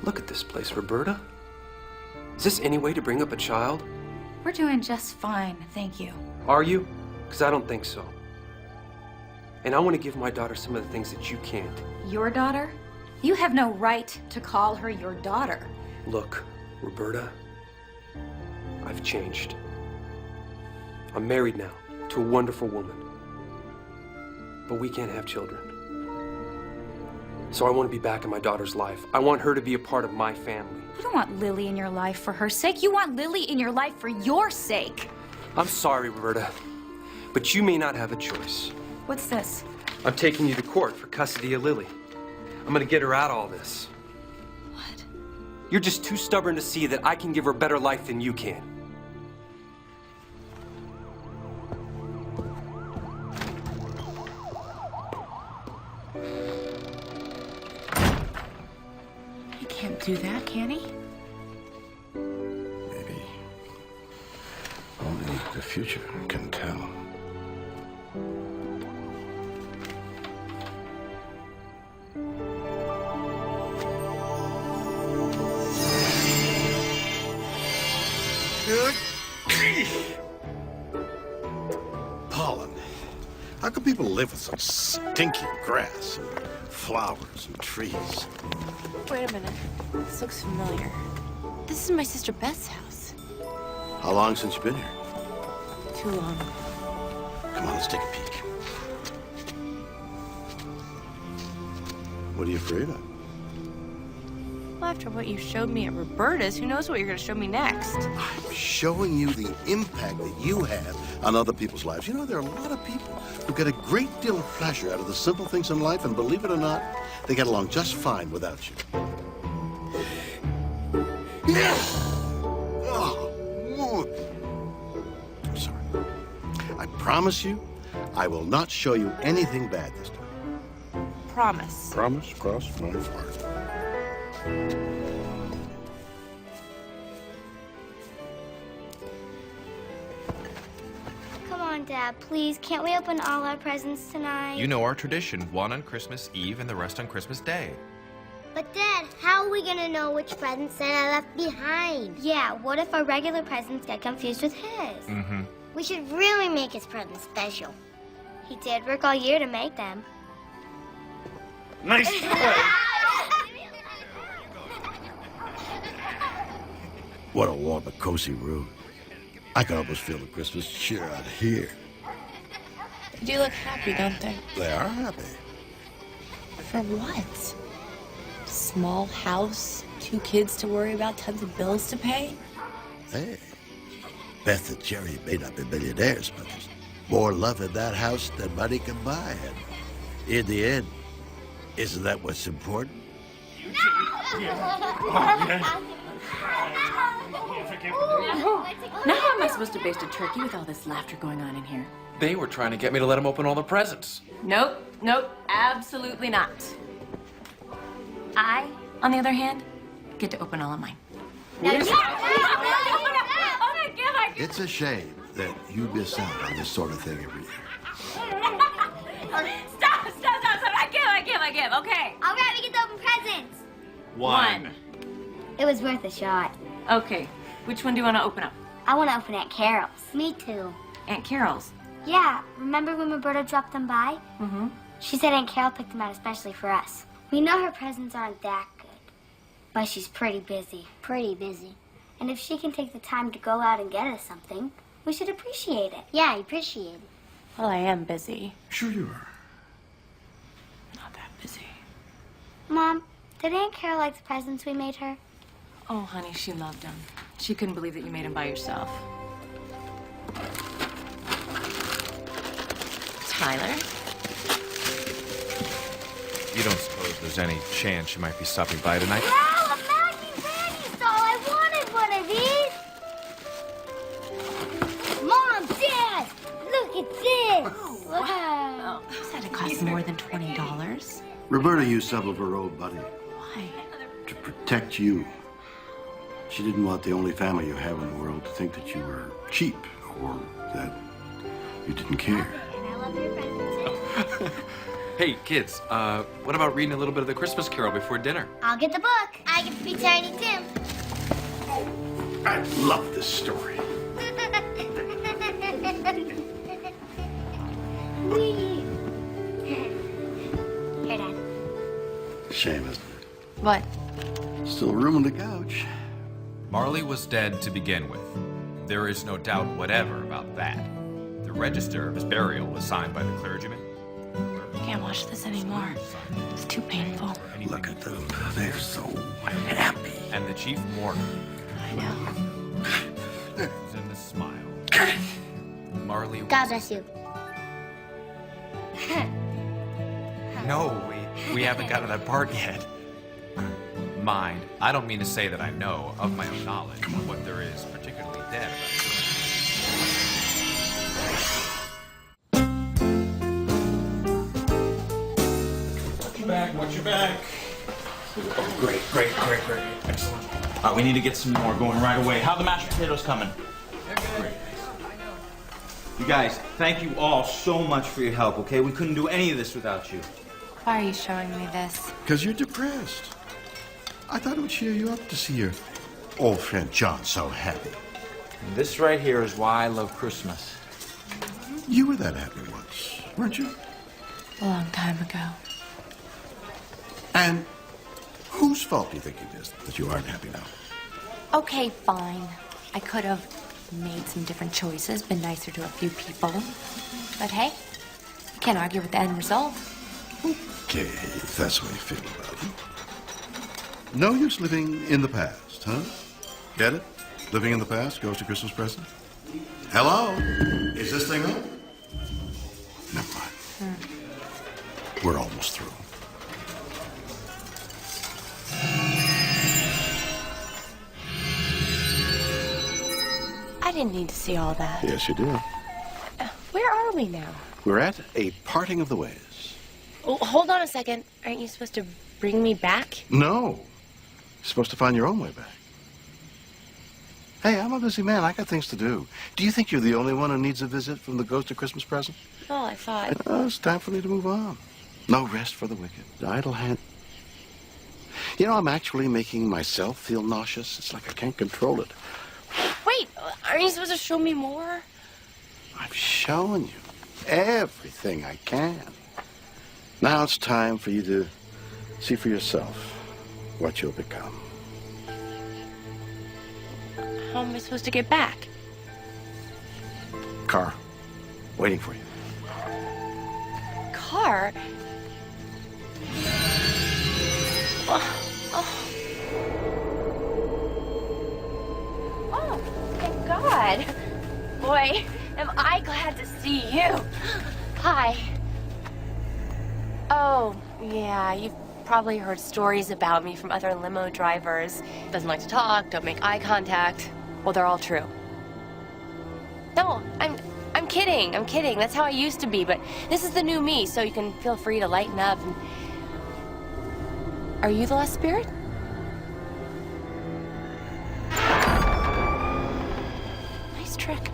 Look at this place, Roberta. Is this any way to bring up a child? We're doing just fine, thank you. Are you? Because I don't think so. And I want to give my daughter some of the things that you can't. Your daughter? You have no right to call her your daughter. Look, Roberta, I've changed. I'm married now to a wonderful woman. But we can't have children. So I want to be back in my daughter's life. I want her to be a part of my family. You don't want Lily in your life for her sake. You want Lily in your life for your sake. I'm sorry, Roberta, but you may not have a choice. What's this? I'm taking you to court for custody of Lily. I'm gonna get her out of all this. What? You're just too stubborn to see that I can give her a better life than you can. He can't do that, can he? Maybe only the future can tell. Pollen. How can people live with such stinky grass and flowers and trees? Wait a minute. This looks familiar. This is my sister Beth's house. How long since you've been here? Too long. Come on, let's take a peek. What are you afraid of? Well, after what you showed me at Roberta's, who knows what you're going to show me next? I'm showing you the impact that you have on other people's lives. You know, there are a lot of people who get a great deal of pleasure out of the simple things in life, and believe it or not, they get along just fine without you. Oh, I'm sorry. I promise you, I will not show you anything bad this time. Promise. Promise, cross my heart. Come on, Dad, please. Can't we open all our presents tonight? You know our tradition, one on Christmas Eve and the rest on Christmas Day. But, Dad, how are we gonna know which presents Santa left behind? Yeah, what if our regular presents get confused with his? Mm-hmm. We should really make his presents special. He did work all year to make them. Nice try. What a warm and cozy room. I can almost feel the Christmas cheer out here. They do look happy, don't they? They are happy. For what? Small house, 2 kids to worry about, tons of bills to pay? Hey, Beth and Jerry may not be millionaires, but there's more love in that house than money can buy. And in the end, isn't that what's important? Now how am I supposed to baste a turkey with all this laughter going on in here? They were trying to get me to let them open all the presents. Nope, absolutely not. I, on the other hand, get to open all of mine. It's a shame that you miss out on this sort of thing every year. Stop, I give, okay. All right, we get to open presents. One. It was worth a shot. Okay, which one do you want to open up? I want to open Aunt Carol's. Me too. Aunt Carol's? Yeah, remember when Roberta dropped them by? Mm-hmm. She said Aunt Carol picked them out especially for us. We know her presents aren't that good, but she's pretty busy. Pretty busy. And if she can take the time to go out and get us something, we should appreciate it. Yeah, appreciate it. Well, I am busy. Sure you are. Not that busy. Mom, did Aunt Carol like the presents we made her? Oh, honey, she loved them. She couldn't believe that you made them by yourself. Tyler? You don't suppose there's any chance she might be stopping by tonight? Wow, a Maggie Granny doll! I wanted one of these! Mom, Dad, look at this! Wow. Said it cost more than $20. Roberta used some of her own money Why? to protect you. She didn't want the only family you have in the world to think that you were cheap or that you didn't care. And I love your presents. Hey, kids, what about reading a little bit of the Christmas Carol before dinner? I'll get the book. I get to be Tiny Tim. I love this story. Here, Dad. Shame, isn't it? What? Still room on the couch. Marley was dead to begin with. There is no doubt whatever about that. The register of his burial was signed by the clergyman. I can't watch this anymore. It's too painful. Look at them. They're so happy. And the chief mourner. I know. In the smile. Marley was... God bless you. No, we haven't gotten to that part yet. Mind, I don't mean to say that I know of my own knowledge what there is particularly dead about Watch your back. Oh, great. Excellent. We need to get some more going right away. How are the mashed potatoes coming? Great. You guys, thank you all so much for your help, okay? We couldn't do any of this without you. Why are you showing me this? Because you're depressed. I thought it would cheer you up to see your old friend John so happy. And this right here is why I love Christmas. You were that happy once, weren't you? A long time ago. And whose fault do you think it is that you aren't happy now? Okay, fine. I could have made some different choices, been nicer to a few people. But hey, you can't argue with the end result. Okay, if that's the way you feel about it. No use living in the past, huh? Get it? Living in the past goes to Christmas present. Hello? Is this thing on? Never mind. We're almost through. I didn't need to see all that. Yes, you do. Where are we now? We're at a parting of the ways. Oh, hold on a second. Aren't you supposed to bring me back? No. You're supposed to find your own way back. Hey, I'm a busy man. I got things to do. Do you think you're the only one who needs a visit from the ghost of Christmas present? Oh, I thought. It's time for me to move on. No rest for the wicked. Idle hand. You know, I'm actually making myself feel nauseous. It's like I can't control it. Wait, aren't you supposed to show me more? I've shown you everything I can. Now it's time for you to see for yourself what you'll become. How am I supposed to get back? Car, waiting for you. Car? Oh, thank God. Boy, am I glad to see you. Hi. Oh, yeah, you've probably heard stories about me from other limo drivers. Doesn't like to talk, don't make eye contact. Well, they're all true. No, I'm kidding. I'm kidding. That's how I used to be, but this is the new me, so you can feel free to lighten up. And... Are you the last spirit? Nice trick.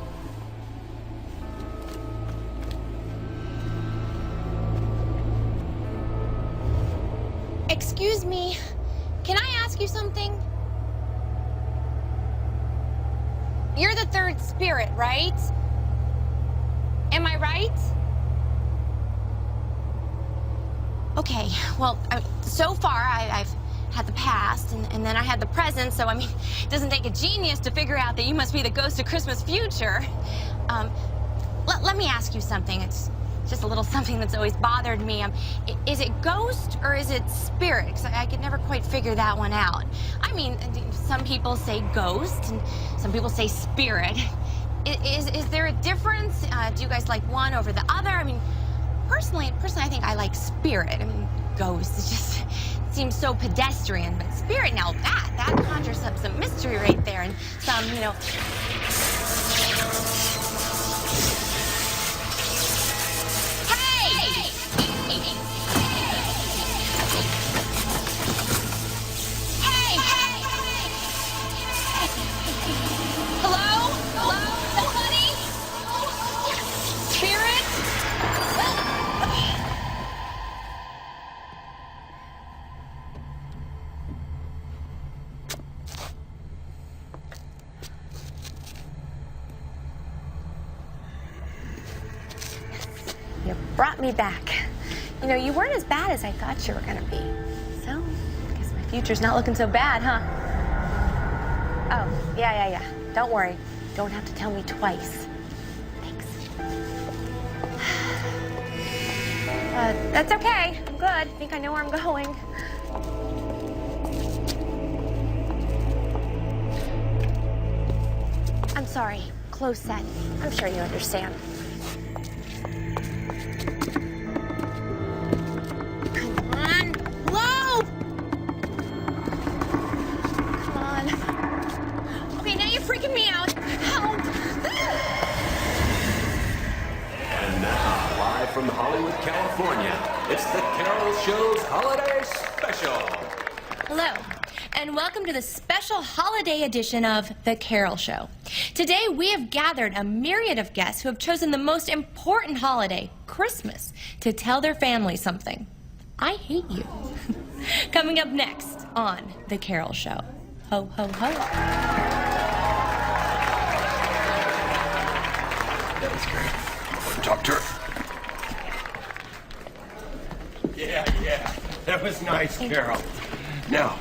Excuse me, can I ask you something? You're the third spirit, right? Am I right? Okay, well, so far I've had the past and then I had the present, so I mean, it doesn't take a genius to figure out that you must be the ghost of Christmas future. Let me ask you something. It's just a little something that's always bothered me. Is it ghost or is it spirit? Because I could never quite figure that one out. I mean, some people say ghost and some people say spirit. Is there a difference? Do you guys like one over the other? I mean, personally, I think I like spirit. I mean, ghost, it just seems so pedestrian. But spirit, now that conjures up some mystery right there and some, you know... You brought me back. You know, you weren't as bad as I thought you were gonna be. So, I guess my future's not looking so bad, huh? Oh, yeah. Don't worry. Don't have to tell me twice. Thanks. That's okay. I'm good. I think I know where I'm going. I'm sorry. Close set. I'm sure you understand. Freaking me out. Help. And now, live from Hollywood, California, it's the Carol Show's Holiday Special. Hello, and welcome to the special holiday edition of The Carol Show. Today, we have gathered a myriad of guests who have chosen the most important holiday, Christmas, to tell their family something. I hate you. Coming up next on The Carol Show. Ho, ho, ho. That was great. I'll go and talk to her. Yeah. That was nice, Carol. Now,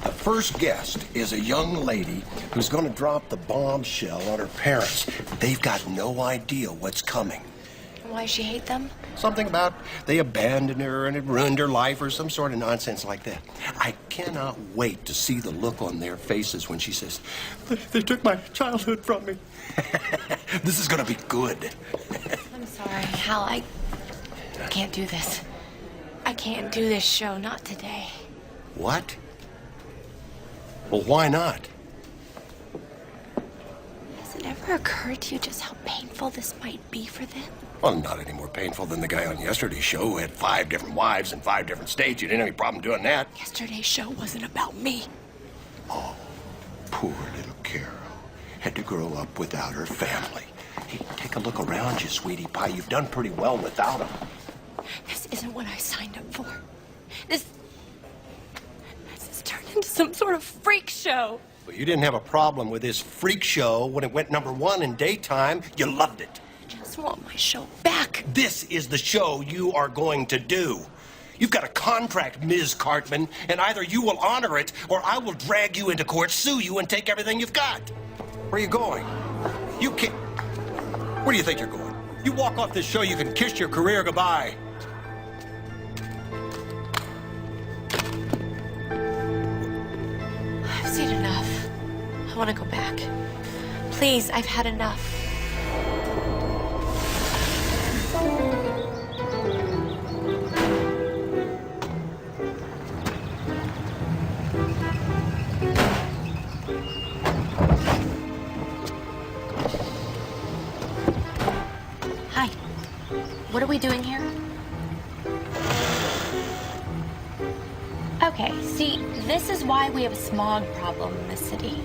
the first guest is a young lady who's going to drop the bombshell on her parents. They've got no idea what's coming. Why she hate them? Something about they abandoned her and it ruined her life or some sort of nonsense like that. I cannot wait to see the look on their faces when she says, they took my childhood from me. This is going to be good. I'm sorry, Hal. I can't do this. I can't do this show, not today. What? Well, why not? Has it ever occurred to you just how painful this might be for them? Well, not any more painful than the guy on yesterday's show who had 5 different wives in 5 different states. You didn't have any problem doing that. Yesterday's show wasn't about me. Oh, poor little Carol. Had to grow up without her family. Hey, take a look around you, sweetie pie. You've done pretty well without them. This isn't what I signed up for. This has turned into some sort of freak show. Well, you didn't have a problem with this freak show when it went #1 in daytime. You loved it. I just want my show back. This is the show you are going to do. You've got a contract, Ms. Cartman, and either you will honor it or I will drag you into court, sue you, and take everything you've got. Where are you going? You can't... Where do you think you're going? You walk off this show, you can kiss your career goodbye. I've seen enough. I want to go back. Please, I've had enough. Hi. What are we doing here? Okay, see, this is why we have a smog problem in the city.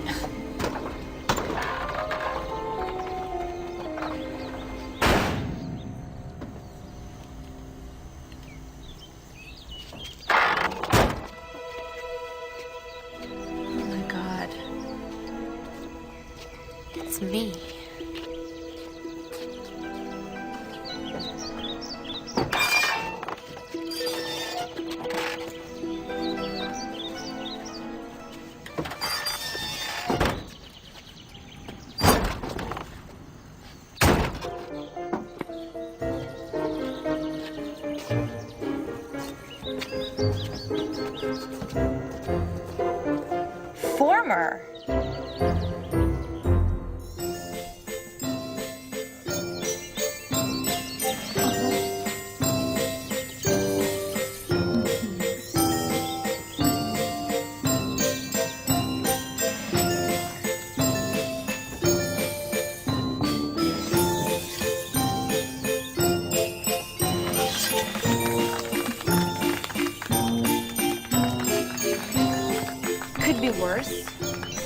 Oh my God. It's me. Former. Could be worse.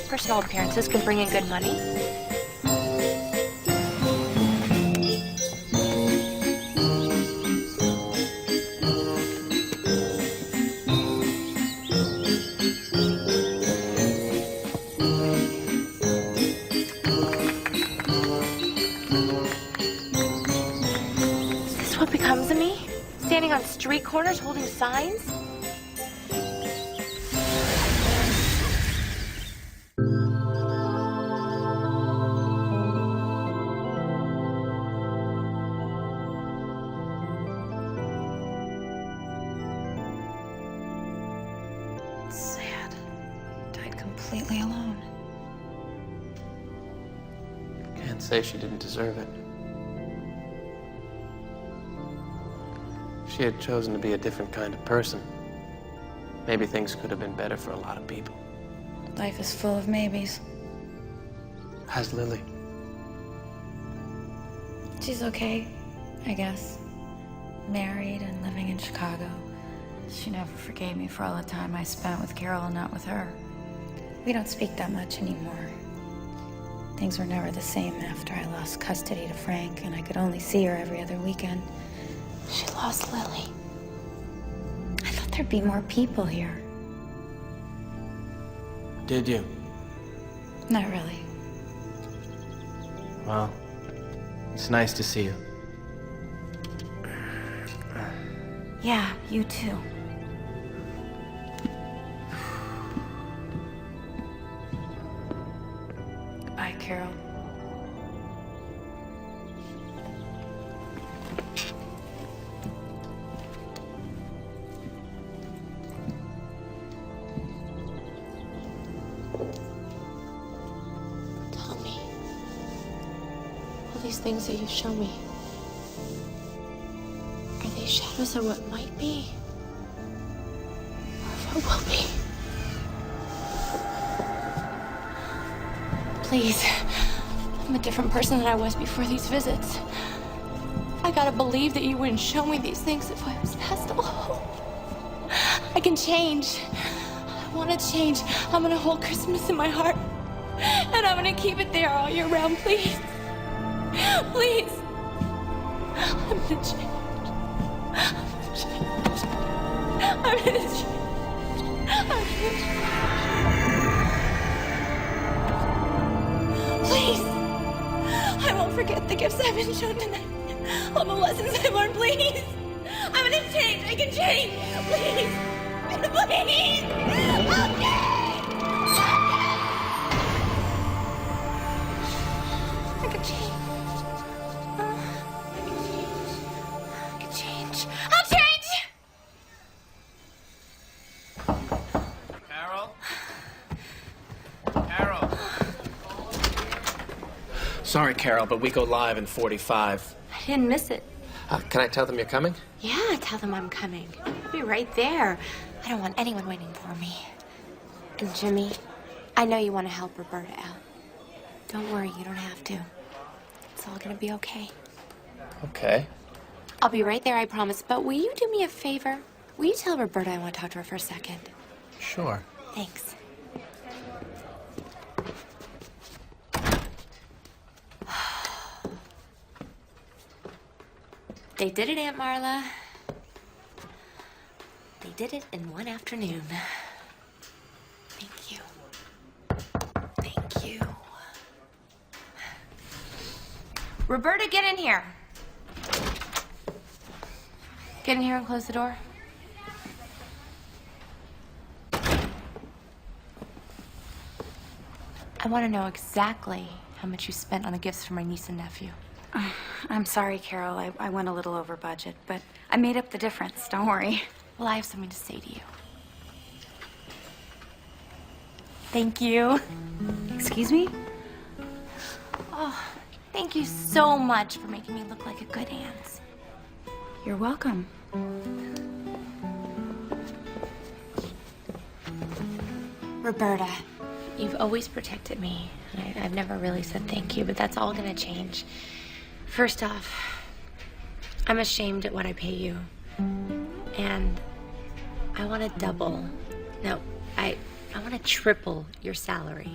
Personal appearances can bring in good money. Is this what becomes of me? Standing on street corners holding signs? Sad. Died completely alone. Can't say she didn't deserve it. If she had chosen to be a different kind of person, maybe things could have been better for a lot of people. Life is full of maybes. How's Lily? She's okay, I guess. Married and living in Chicago. She never forgave me for all the time I spent with Carol and not with her. We don't speak that much anymore. Things were never the same after I lost custody to Frank, and I could only see her every other weekend. She lost Lily. I thought there'd be more people here. Did you? Not really. Well, it's nice to see you. Yeah, you too. Goodbye, Carol. things that you show me, are they shadows of what might be? Or of what will be? Please, I'm a different person than I was before these visits. I gotta believe that you wouldn't show me these things if I was past all hope. I can change. I want to change. I'm gonna hold Christmas in my heart. And I'm gonna keep it there all year round, please. Please. I'm gonna change. I'm gonna change. I'm gonna change. Please. I won't forget the gifts I've been shown tonight. All the lessons I've learned, please. I'm gonna change. I can change. Please. Please. I'll change. I can change. I can change. I'll change. Carol? Carol? Sorry, Carol, but we go live in 45. I didn't miss it. Can I tell them you're coming? Yeah, tell them I'm coming. I'll be right there. I don't want anyone waiting for me. And Jimmy, I know you want to help Roberta out. Don't worry, you don't have to. It's all gonna be okay. Okay. I'll be right there, I promise. But will you do me a favor? Will you tell Roberta I want to talk to her for a second? Sure. Thanks. They did it, Aunt Marla. They did it in one afternoon. Thank you. Thank you. Roberta, get in here. Get in here and close the door. I want to know exactly how much you spent on the gifts for my niece and nephew. I'm sorry, Carol. I went a little over budget, but I made up the difference. Don't worry. Well, I have something to say to you. Thank you. Excuse me? Oh, thank you so much for making me look like a good aunt. You're welcome. Roberta, you've always protected me. I've never really said thank you, but that's all gonna change. First off, I'm ashamed at what I pay you. And I want to double. No, I want to triple your salary.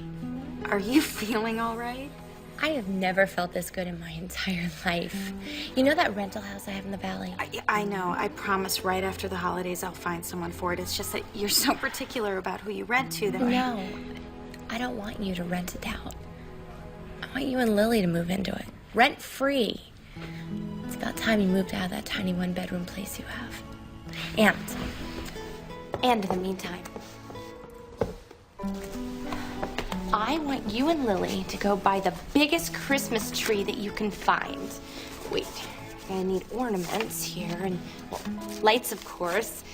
Are you feeling all right? I have never felt this good in my entire life. You know that rental house I have in the valley? I know. I promise right after the holidays I'll find someone for it. It's just that you're so particular about who you rent to that No, I don't want you to rent it out. I want you and Lily to move into it. Rent free. It's about time you moved out of that tiny one-bedroom place you have. And in the meantime, I want you and Lily to go buy the biggest Christmas tree that you can find. Wait, you're gonna need ornaments here and, well, lights, of course.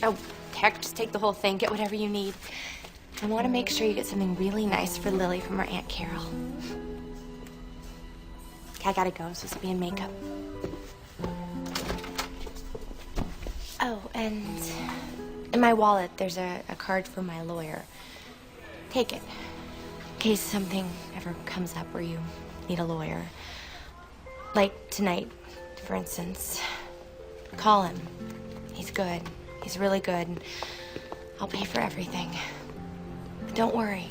Oh, heck, just take the whole thing, get whatever you need. I want to make sure you get something really nice for Lily from her Aunt Carol. Okay, I gotta go. I'm supposed to be in makeup. Oh, and in my wallet, there's a card for my lawyer. Take it. In case something ever comes up where you need a lawyer. Like tonight, for instance. Call him. He's good. He's really good. And I'll pay for everything. But don't worry.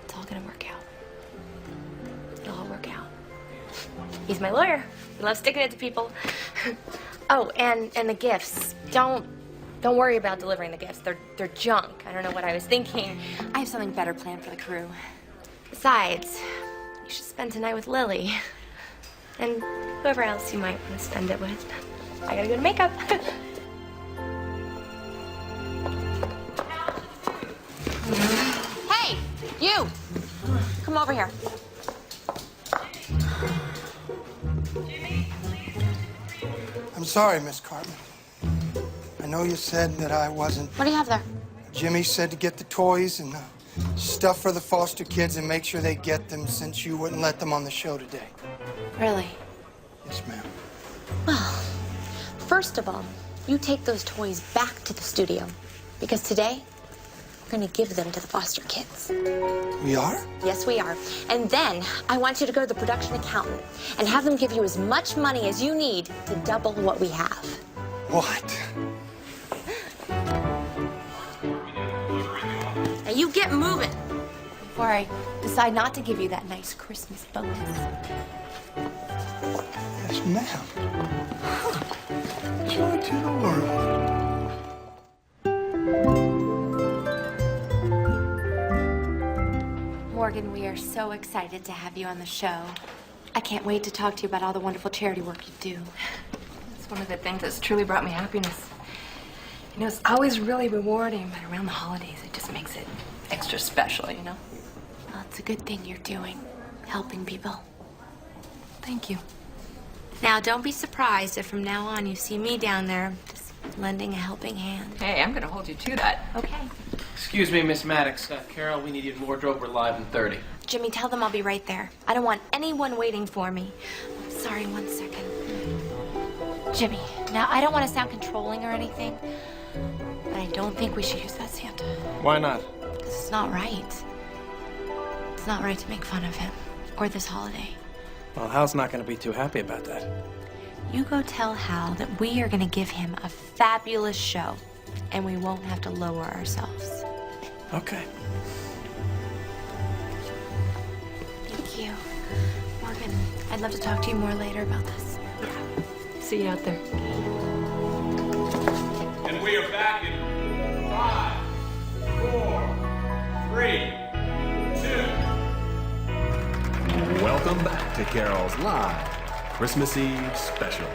It's all gonna work out. It'll all work out. He's my lawyer. He loves sticking it to people. Oh, and the gifts. Don't worry about delivering the gifts. They're junk. I don't know what I was thinking. I have something better planned for the crew. Besides, you should spend tonight with Lily. And whoever else you might want to spend it with. I gotta go to makeup. Hey, you! Come over here. I'm sorry, Miss Cartman. I know you said that I wasn't... What do you have there? Jimmy said to get the toys and the stuff for the foster kids and make sure they get them since you wouldn't let them on the show today. Really? Yes, ma'am. Well, first of all, you take those toys back to the studio. Because today, we're gonna give them to the foster kids. We are? Yes, we are. And then, I want you to go to the production accountant and have them give you as much money as you need to double what we have. What? Now you get moving before I decide not to give you that nice Christmas bonus. Yes, ma'am. Joy to the world. Morgan, we are so excited to have you on the show. I can't wait to talk to you about all the wonderful charity work you do. It's one of the things that's truly brought me happiness. You know, it's always really rewarding, but around the holidays, it just makes it extra special, you know? Well, it's a good thing you're doing, helping people. Thank you. Now, don't be surprised if from now on you see me down there just lending a helping hand. Hey, I'm gonna hold you to that. Okay. Excuse me, Miss Maddox. Carol, we need you in wardrobe. We're live in 30. Jimmy, tell them I'll be right there. I don't want anyone waiting for me. Sorry, 1 second. Jimmy, now I don't want to sound controlling or anything, but I don't think we should use that Santa. Why not? Because it's not right. It's not right to make fun of him or this holiday. Well, Hal's not going to be too happy about that. You go tell Hal that we are going to give him a fabulous show, and we won't have to lower ourselves. Okay. Thank you. Morgan, I'd love to talk to you more later about this. See you out there. And we are back in 5, 4, 3, 2. Welcome back to Carol's Live Christmas Eve Special.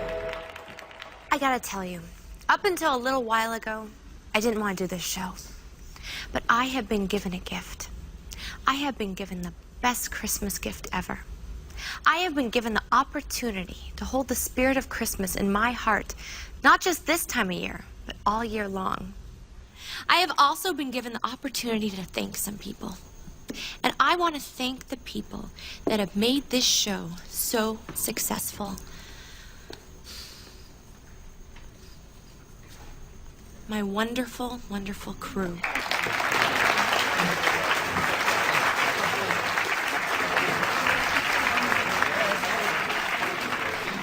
I gotta tell you, up until a little while ago, I didn't want to do this show. But I have been given a gift. I have been given the best Christmas gift ever. I have been given the opportunity to hold the spirit of Christmas in my heart, not just this time of year, but all year long. I have also been given the opportunity to thank some people. And I want to thank the people that have made this show so successful. My wonderful, wonderful crew.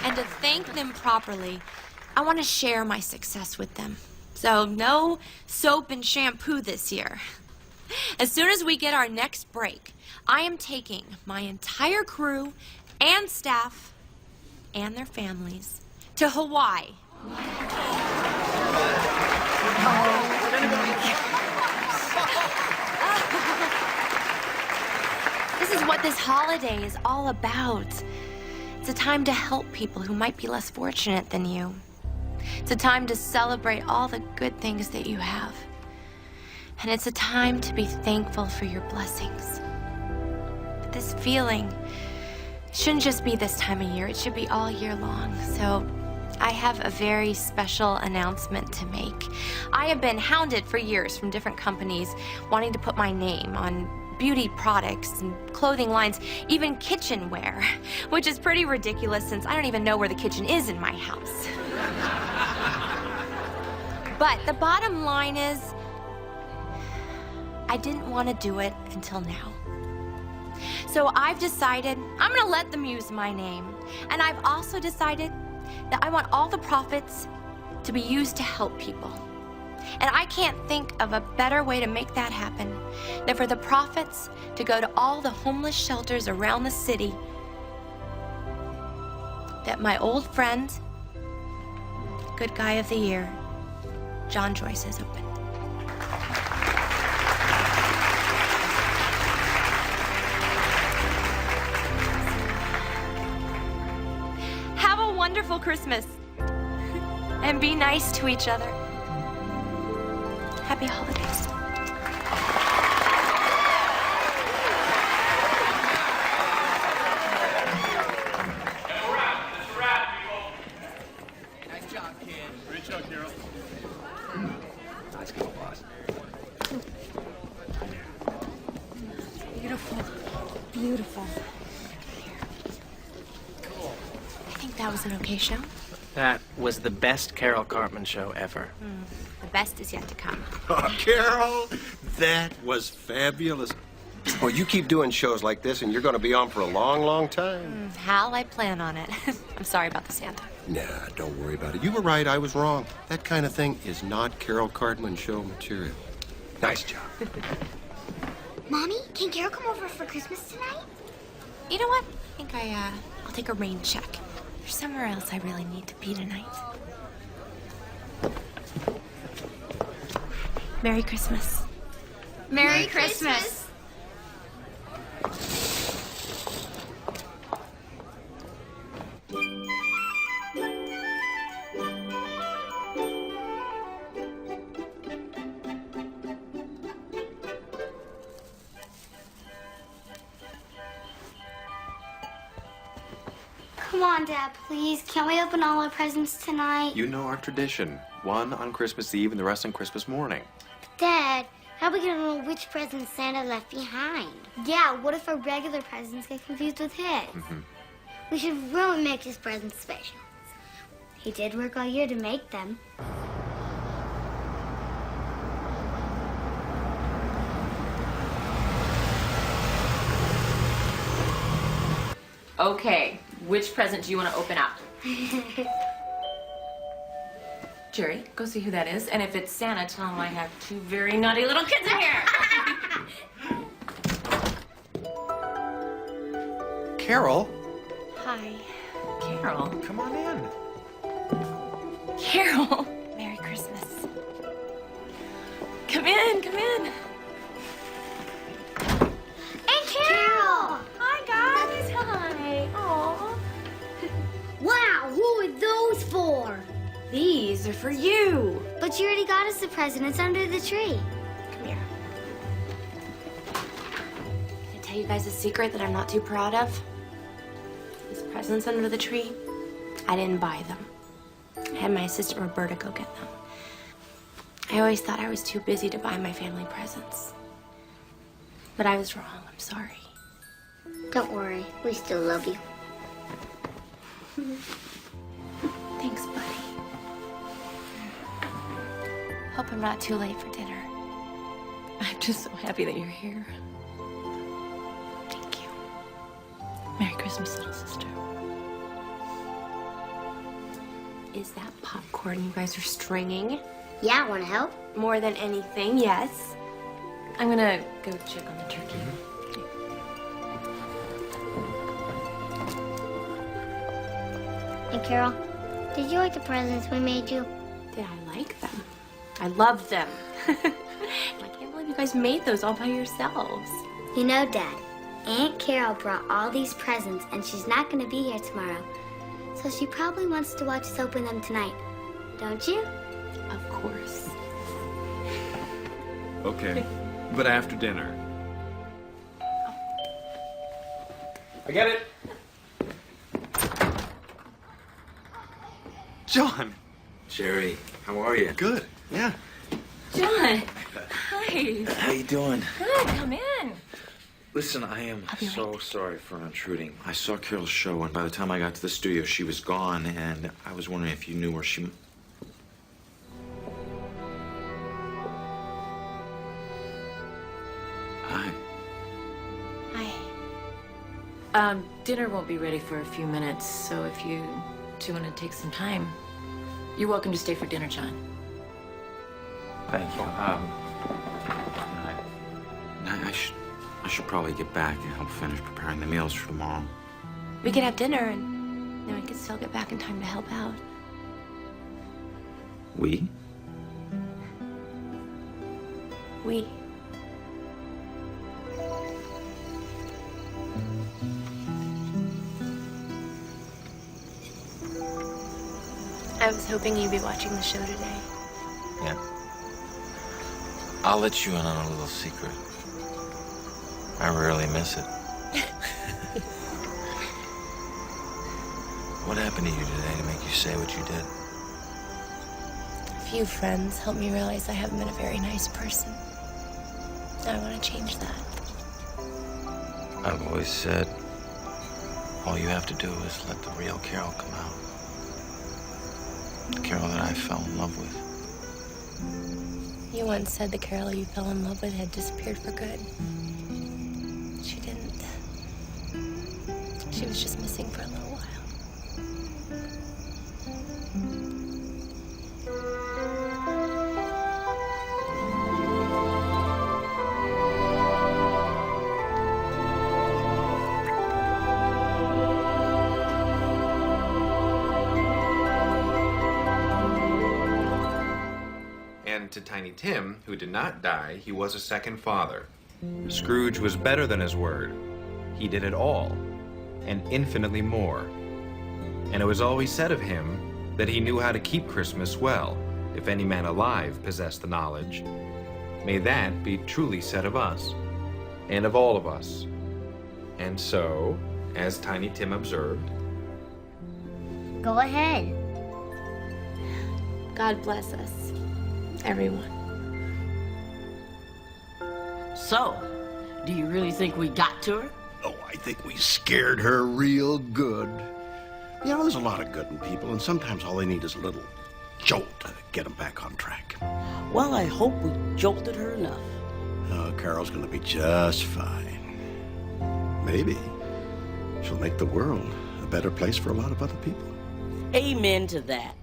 And to thank them properly, I want to share my success with them. So no soap and shampoo this year. As soon as we get our next break, I am taking my entire crew and staff and their families to Hawaii. This is what this holiday is all about. It's a time to help people who might be less fortunate than you. It's a time to celebrate all the good things that you have. And it's a time to be thankful for your blessings. But this feeling shouldn't just be this time of year. It should be all year long. So I have a very special announcement to make. I have been hounded for years from different companies wanting to put my name on beauty products and clothing lines, even kitchenware, which is pretty ridiculous since I don't even know where the kitchen is in my house. But the bottom line is, I didn't want to do it until now. So I've decided I'm going to let them use my name. And I've also decided that I want all the profits to be used to help people. And I can't think of a better way to make that happen than for the profits to go to all the homeless shelters around the city that my old friend, Good Guy of the Year, John Joyce has opened. Have a wonderful Christmas. And be nice to each other. Happy holidays. Nice job, kid. Great job, Carol. Let's go, boss. Beautiful. Beautiful. Cool. That was an okay show? That was the best Carol Cartman show ever. The best is yet to come. Oh, Carol, that was fabulous. Oh, you keep doing shows like this, and you're going to be on for a long, long time. Hal, I plan on it. I'm sorry about the Santa. Nah, don't worry about it. You were right, I was wrong. That kind of thing is not Carol Cartman show material. Nice job. Mommy, can Carol come over for Christmas tonight? You know what? I think I'll take a rain check. There's somewhere else I really need to be tonight. Merry Christmas. Merry Christmas. Come on, Dad, please. Can't we open all our presents tonight? You know our tradition. One on Christmas Eve and the rest on Christmas morning. Dad, how are we gonna know which presents Santa left behind? Yeah, what if our regular presents get confused with his? We should really make his presents special. He did work all year to make them. Okay, which present do you want to open up? Jerry, go see who that is. And if it's Santa, tell him I have two very naughty little kids in here. Carol? Hi. Carol? Come on in. Carol. Merry Christmas. Come in, come in. Hey, Carol! Hi, guys. Hi. Aw. Wow, who are those for? These are for you. But you already got us the present. It's under the tree. Come here. Can I tell you guys a secret that I'm not too proud of? These presents under the tree, I didn't buy them. I had my assistant Roberta go get them. I always thought I was too busy to buy my family presents. But I was wrong. I'm sorry. Don't worry. We still love you. Thanks, buddy. Hope I'm not too late for dinner. I'm just so happy that you're here. Thank you. Merry Christmas, little sister. Is that popcorn you guys are stringing? Yeah, want to help? More than anything, yes. I'm gonna go check on the turkey. And Carol, did you like the presents we made you? Did I like them? I loved them. I can't believe you guys made those all by yourselves. You know, Dad, Aunt Carol brought all these presents, and she's not going to be here tomorrow. So she probably wants to watch us open them tonight. Don't you? Of course. Okay, but after dinner. I get it. John. Jerry, how are you? Good, yeah. John. Hi. How you doing? Good. Come in. Listen, I am so sorry for intruding. I saw Carol's show, and by the time I got to the studio, she was gone, and I was wondering if you knew where she... Hi. Hi. Dinner won't be ready for a few minutes, so if you two want to take some time, you're welcome to stay for dinner, John. Thank you. I should probably get back and help finish preparing the meals for tomorrow. We could have dinner and then we could still get back in time to help out. We? We. I was hoping you'd be watching the show today. Yeah. I'll let you in on a little secret. I rarely miss it. What happened to you today to make you say what you did? A few friends helped me realize I haven't been a very nice person. I want to change that. I've always said All you have to do is let the real Carol come out. The Carol that I fell in love with. You once said the Carol you fell in love with had disappeared for good. She didn't. She was just missing for a little while. And to Tiny Tim, who did not die, he was a second father. Scrooge was better than his word. He did it all, and infinitely more. And it was always said of him that he knew how to keep Christmas well, if any man alive possessed the knowledge. May that be truly said of us, and of all of us. And so, as Tiny Tim observed, Go ahead. God bless us, everyone. So, do you really think we got to her? Oh, I think we scared her real good. You know, there's a lot of good in people, and sometimes all they need is a little jolt to get them back on track. Well, I hope we jolted her enough. Oh, Carol's gonna be just fine. Maybe she'll make the world a better place for a lot of other people. Amen to that.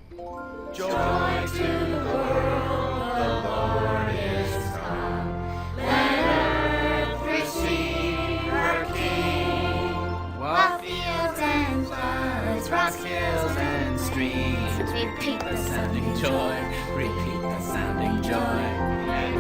Joy to the world, the Lord is come. Let earth receive her King. What fields and floods, rocks, hills, and streams. Repeat the sounding joy. Repeat the sounding joy. And